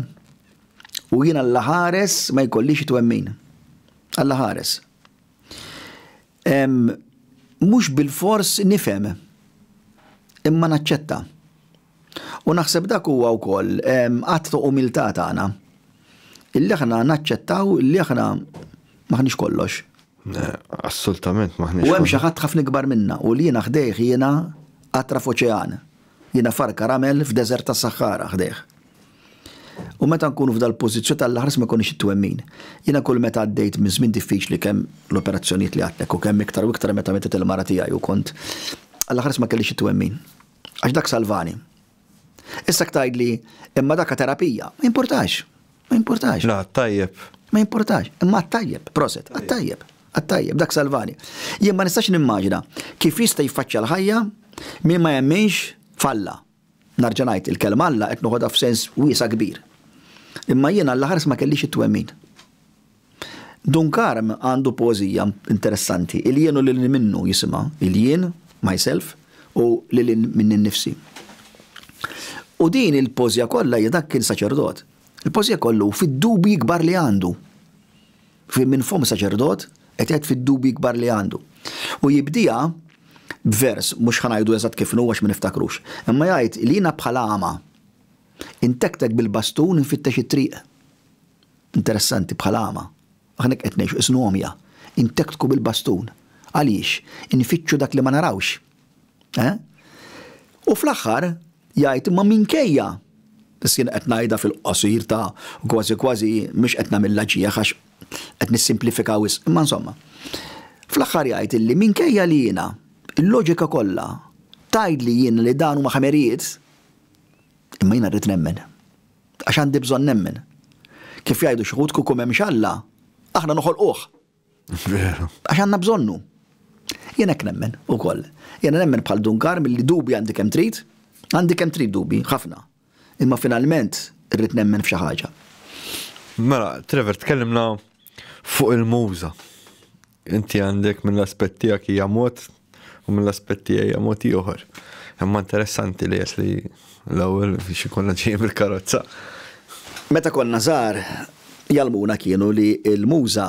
U jien Alla ħares ma jkollix it-twemmin. Alla ħares. Mhux bil-fors nifhem, imma naċċetta. U naħseb dak huwa wkoll qatt ta' umiltà tagħna. Illi aħna naċċettaw illi aħna maħniex kollox. Assolutament maħniex. U hemm xi ħadd ħafna kbar minna u li jiena ħdejh jiena qatra f'oċean. Jiena farka ramel f'deżert tas-Sahara ħdejh. U meta nkunu f'dal-pożizzjoni tal-ħares ma konniex it-twemmin. Jiena kull meta għaddejt minn żmien diffiċli kemm l-operazzjonijiet li għadlek u kemm iktar u iktar meta metet il-mara tiegħi u kont għall-ħares ma kellix it-twemmin. Għax dak salvani. Issa tgħidli imma dak terapija, ma importax. La, tajjeb. Ma importax, imma tajjeb, proset, tajjeb, dak salvani. Jien ma nistax nimmaġina kif jista' jiffaċċja l-ħajja min ma jemminx falla. Narġa' ngħid il-kelma Alla qed noħodha f'sens wiesa' kbir. Imma jien Alla-ħares ma kellix it-twemmin. Dunkarm għandu pożija interessanti, il-jien u lil minnu jisimha, il-jien, myself, u lil minn innifsi. U din il-pożja kollha hija dak kien saċerdot. Il-pożja kollu fid-dubi kbar li għandu. Minn fom saċerdot qed jgħid fid-dubi kbar li għandu. U jibdija b'vers mhux ħanajdu eżatt kif huwa ma niftakrux. Imma jgħid li jiena bħala ama intektek bil-bastun infittex it-triq. Interessanti bħala ama. Aħna qed ngħixu isnomja. Intektku bil-bastun. Għaliex? Infittxu dak li ma narawx. U fl-aħħar jgħid imma minkejja. Sien qed ngħidha fil-qosir ta' kważi mhux qed nagħmilha ġija għax qed nissimplifikaw imma insomma. Fl-aħħar jgħid illi minkejja li jiena il-loġika kollha tgħid li jien li dan huma ħamerijiet imma jiena rrid nemmen. Għax għandi bżonn nemmen. Kif jgħidu xi ħud kukum hemm xalla, aħna noħolquh. Għax għandna bżonnu. Jien hekk nemmen ukoll. Jiena nemmen bħal Dunkar milli dubi għandi kemm trid dubi ħafna. Imma finalment irrid nemmen f'xi ħaġa. Mela, Trevor, tkellimna fuq il-muża. Inti għandek mill-aspett tiegħek hija mod u mill-aspett tiegħi hija mod ieħor. Imma interessanti li li l-ewwel biex ikollna ġejjin bil-karozza. Meta konna żgħar jalmuna kienu li l-muża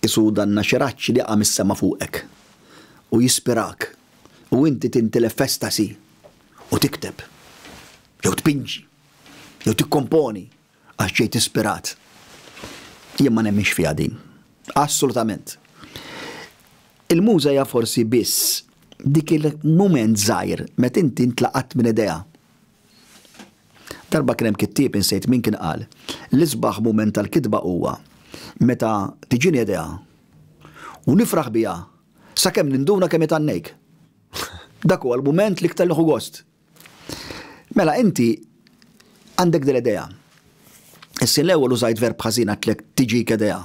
isu danna xi raġġ li jaqa' mis-sema fuqek u jispirak u inti tintilef festasi u tikteb jew tpinġi jew tikkomponi għax ġejt ispirat. Jien ma nemmix fiha din. Assolutament. Il-muża hija forsi biss dik il-moment żgħir meta inti ntlaqat minn idea. Darba kien hemm kittieb insejt min kien qal. L-isbaħ mument tal-kitba huwa meta tiġini idea u nifraħ biha sakemm ninduna kemm itannejk. Dak huwa l-mument li iktar nieħu gost. Mela inti għandek din idea. Issa l-ewwel użajt verb ħażin għatlek tiġik idea.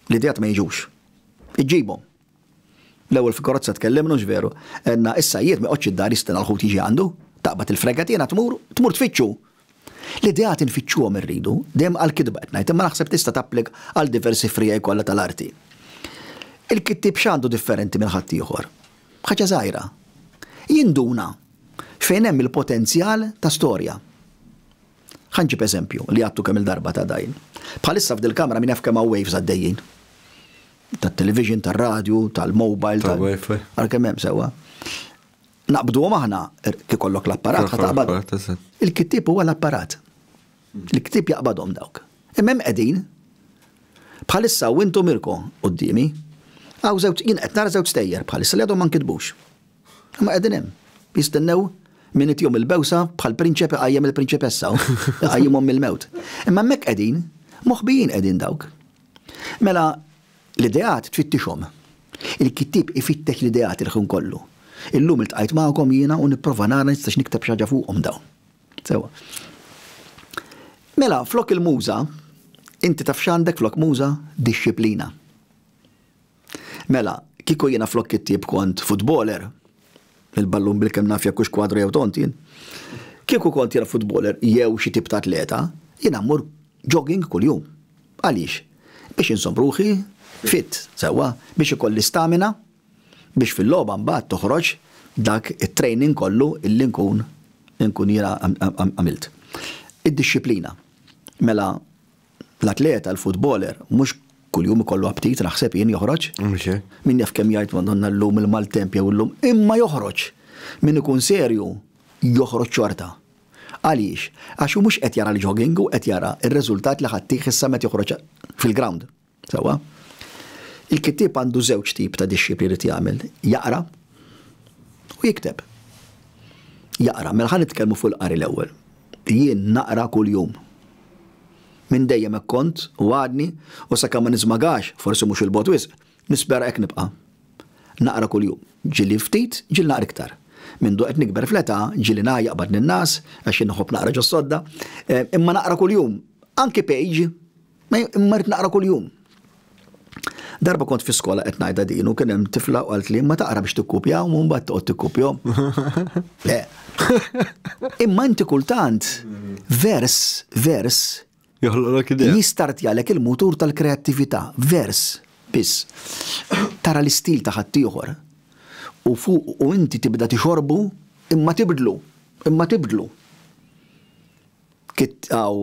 L-idejat ma jiġux. Iġġibhom. L-ewwel fi karozza tkellimnu x'veru, enna issa jiet ma jqgħodx id-dar jistenna l-ħut jiġi għandu, taqbad il-fregatina tmur tfittxu. L-idejat infittxuhom irridu, dejjem għall-kidba qed ngħid, imma naħseb tista' tapplik għal diversi frija kollha tal-arti. Il-kittieb x'għandu differenti minn ħadd ieħor. Ħaġa żgħira. Jinduna fejn hemm il-potenzjal ta' storja. Ħanġib eżempju li għattu kemm il-darba ta' dajn. Bħalissa f'dil kamra min jaf kemm hawn waves għaddejjin. Tat-television, tar-radju, tal-mobile, tal-wifi. Kemm hemm sewwa. Naqbduhom aħna kif ikollok l-apparat ħataqbad. Il-kittieb huwa l-apparat. Il-kittieb jaqbadhom dawk. Imma hemm qegħdin bħalissa u intom irko qudiemi hawn żewġ jien qed nara żewġ stejjer bħalissa li għadhom ma nkitbux. Imma qegħdin hemm jistennew min itjom il-bewsa bħal prinċepi qajjem il-prinċepessa qajjimhom mill-mewt. Imma hemmhekk qegħdin moħbijin qegħdin dawk. Mela l-ideat tfittixhom. Il-kittieb ifittex l-ideat il-ħin kollu. Illum iltqajt magħkom jiena u nipprova nara nistax nikteb xi ħaġa fuqhom dawn. Sewa. Mela flok il-muża, inti taf x'għandek flok muża? Dixxiplina. Mela, kieku jiena flok kittieb kont futboler, il-ballun bil-kem naf jekkux kwadru jew tontin. Kieku kont jiena futboler jew xi tip ta' atleta, jiena mmur jogging kuljum. Għaliex? Biex insom ruħi fit, sewwa, biex ikolli stamina, biex fil-logħba mbagħad toħroġ dak it-training kollu illi nkun jiena għamilt. Id-dixxiplina. Mela l-atleta, l-futboler, mhux kuljum ikollu aptit naħseb jien joħroġ. Min jaf kemm jgħid Madonna llum il-maltemp jew illum, imma joħroġ. Min ikun serju joħroġ xorta. Għaliex? Għax hu mhux qed jara l-jogging u qed jara r-riżultat li ħaddih issa meta joħroġ fil-ground. Sewwa? Il-kittieb għandu żewġ tip ta' dixxiplina li jagħmel, jaqra u jikteb. Jaqra, mela ħa nitkellmu fuq il-qari l-ewwel. Jien naqra kuljum. Minn dejjem hekk kont u għadni u sakemm ma niżmagax, forsi mhux il-bot wisq, nispera hekk nibqa'. Naqra kuljum. Ġieli ftit, ġieli naqra iktar. Minn qed nikber fl-età, ġieli jaqbad nin-nas għax inħobb naqra ġo sodda, imma naqra kuljum. Anke page, imma rid naqra kuljum. Darba kont fi skola qed ngħidha din u kien hemm tifla u qalt li ma taqra biex tikkupja u mbagħad toqgħod tikkupjahom. Le. Imma inti kultant vers jistartjalek il-mutur tal-kreattività, vers biss. Tara l-istil ta' ħadd ieħor. U fuq u inti tibda tixorbu imma tibdlu. Kitqaw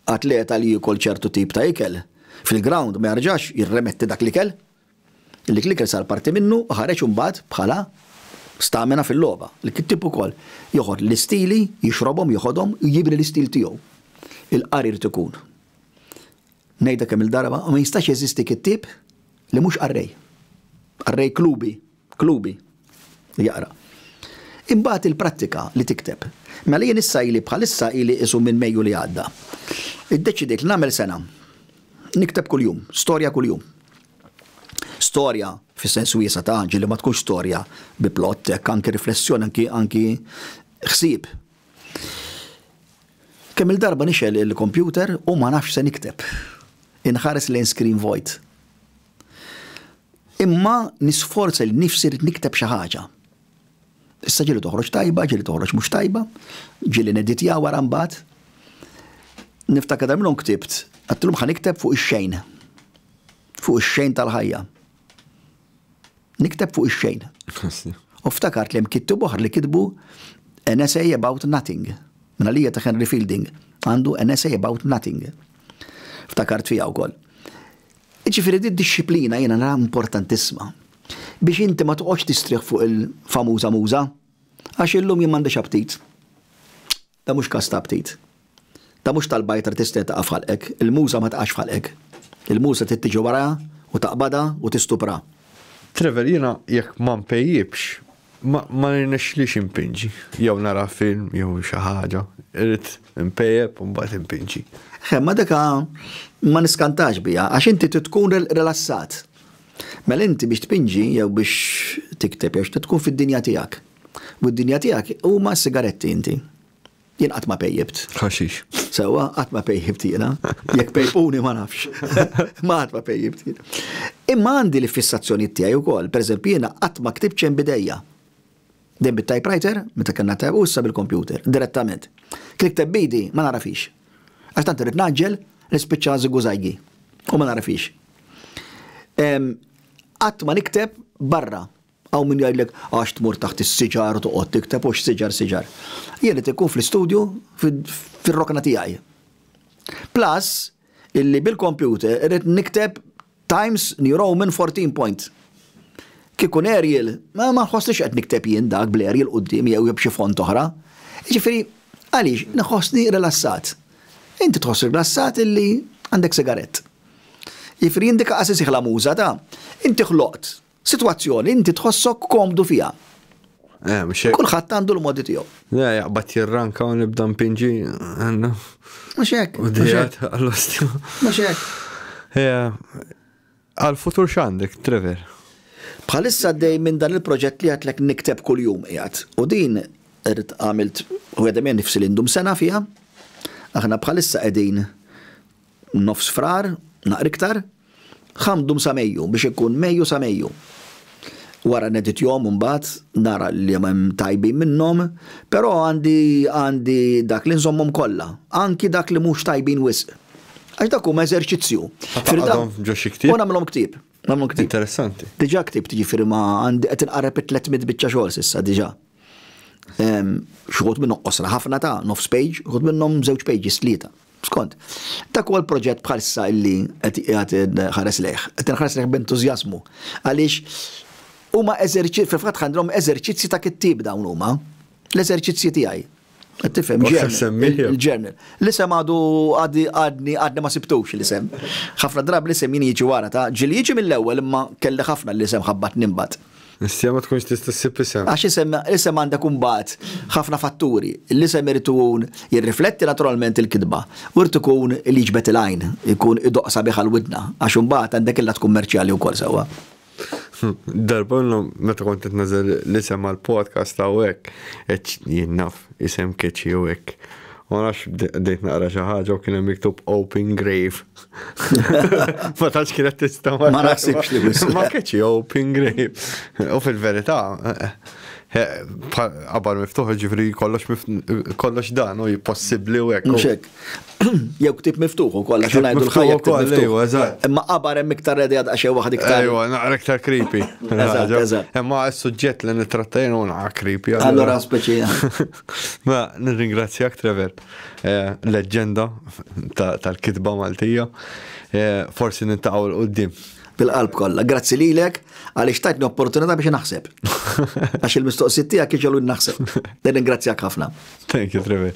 atleta li jikol ċertu tip ta' ikel fil-ground ma jarġax jirremetti dak l-ikel. L-ikel sar parti minnu u ħareġ imbagħad bħala stamina fil-logħba. L-kittib ukoll joħod l-istili, jixrobhom, joħodhom u jibni l-istil tiegħu. Il-qari rid ikun. Ngħidha kemm il-darba ma jistax jeżisti kittieb li mhux qarrej. Qarrej klubi jaqra. Imbagħad il-prattika li tikteb. Mela jien issa ili bħalissa ili isu minn Mejju li għadda. Iddeċidejt li nagħmel sena. Nikteb kuljum, storja kuljum. Storja fis-sens wiesa ta' ġieli ma tkunx storja bi plott, anke riflessjoni, anki ħsieb. Kemm il-darba nixel il-computer u ma nafx se nikteb. Inħares lejn screen void. Imma nisforza li nifsi rid nikteb xi ħaġa. Issa ġieli toħroġ tajba, ġieli toħroġ mhux tajba, ġieli neditja wara mbagħad. Niftakar minnhom ktibt, għattilhom ħa nikteb fuq ix-xejn. Fuq ix-xejn tal-ħajja. Nikteb fuq ix-xejn. U ftakart li hemm kittieb oħra li kitbu an essay about nothing. Minna li ta' Henry Fielding għandu an essay about nothing. Ftakart fija wkoll. Ġifieri di disciplina jiena nara importantissima. Biex inti ma toqgħodx tistrieħ fuq il-famuża muża, għax illum jien m'għandix aptit. Da mhux każ ta' aptit. Da mhux tal-bajter tista' taqa' f'ħalqek, il-muża ma taqax f'ħalqek. Il-muża trid tiġi waraha u taqbada u tistupra. Trevor, jena jekk ma mpejjibx, ma nirnexlix impinġi. Jew nara film, jew xi ħaġa. Irrid impejjeb u mbagħad impinġi. Ma daka ma niskantax bija, għax inti tkun rilassat. Mela inti biex tpinġi jew biex tikteb jew tkun fid-dinja tiegħek. U d-dinja tiegħek huma s-sigaretti inti. Jien qatt ma pejjibt. Ħaxix. Sewwa qatt ma pejjibt jiena. Jekk pejpuni ma nafx. Ma qatt ma pejjibt jiena. Imma għandi l-fissazzjoni tiegħi wkoll, pereżempju jiena qatt ma ktibx hemm bidejja. Dejjem bit-typewriter, meta kellna type u issa bil-kompjuter, direttament. Klikteb bidi ma narafix. Għax tant irid naġġel nispiċċa żigu żajji. U ma narafix. Qatt ma nikteb barra. Għaw min jgħidlek għax tmur taħt is-siġar u toqgħod tikteb u siġar. Jien qed ikun fl-istudju fir-rokna tiegħi. Plus illi bil-kompjuter irid nikteb Times New Roman 14 point. Kikun Arial, ma nħossniex qed nikteb jien dak bl-Arial quddiem jew b'xi font oħra. Ġifieri għaliex naħossni rilassat. Inti tħoss rilassat illi għandek sigarett. Ġifieri indika qasisi ħlamuża ta' inti ħloqt situazzjoni inti tħossok komdu fiha. Kulħadd għandu l-modi tiegħu. Le, jaqbad jirranka u nibda mpinġi għandna. Mhux hekk. U dijat għall-ostju. Mhux hekk. Għal-futur x'għandek, Trevor? Bħalissa dej minn dan il-proġett li għatlek nikteb kuljum qiegħed. U din irid għamilt u għedem nifsi l-indum sena fiha. Aħna bħalissa qegħdin nofs frar, naqra iktar, ħamdum sa Mejju biex ikun Mejju sa Mejju. Wara nedit jom mbagħad nara li hemm tajbin minnhom, però għandi dak li nżommhom kollha, anki dak li mhux tajbin wisq. Għax dak huma eżerċizzju. Għadhom ġo xi ktieb? U nagħmlhom ktieb. Interessanti. Diġà ktib tiġifieri ma għandi qed inqareb 300 biċċa xogħol s'issa diġà. Xogħod minnhom qosra ħafna ta' nofs page, xogħod minnhom żewġ pages tlieta. Skont. Dak huwa l-proġett bħalissa illi qed ħares lejh. Qed inħares lejh b'entużjażmu. Għaliex huma eżerċizzi, fil-fatt għandhom eżerċizzi ta' kittib dawn huma. L-eżerċizzi tiegħi. Qed tifhem il-journal. L-isem għadni ma sibtux l-isem. Ħafna drab l-isem jien jiġi wara ta' ġili jiġi mill-ewwel imma kelli ħafna l-isem ħabbat nimbagħad. Nistija ma tkunx tista' ssib isem. Għax isem għandek imbagħad ħafna fatturi. L-isem irid ikun jirrifletti naturalment il-kidba. U irid ikun li jiġbed il-għajn, ikun idoq sabiħ għall-widna, għax imbagħad għandek illa tkun kommerċjali wkoll sewwa. Darba meta kont qed nażel l-isem għall-podcast hawnhekk qed jien naf isem keċi u hekk. U għax bdejt naqra xi ħaġa u kien hemm miktub Open Grave. Ma tantx kienet tista' ma naħsibx li wisq. Ma keċi Open Grave. U fil-verità qabar miftuħ ġifri kollox dan u possibbli u hekk. Mhux hekk. Jew ktib miftuħ ukoll għax ngħidu l-ħajja ktib miftuħ. Imma qabar hemm iktar redi għax waħed iktar. Ejwa, naqra iktar creepy. Eżatt. Imma s-suġġett li nitrattajn u naqra creepy. Allora speċi. Ma nirringrazzjak Trevor, leġġenda tal-kitba Maltija. Forsi nintaqgħu l-qudiem. Bil-qalb kollha. Grazzi lilek għaliex tajtni opportunità biex naħseb. Għax il-mistoqsijiet tiegħek jiġu naħseb. Nirringrazzjak ħafna. Thank you, Trevor.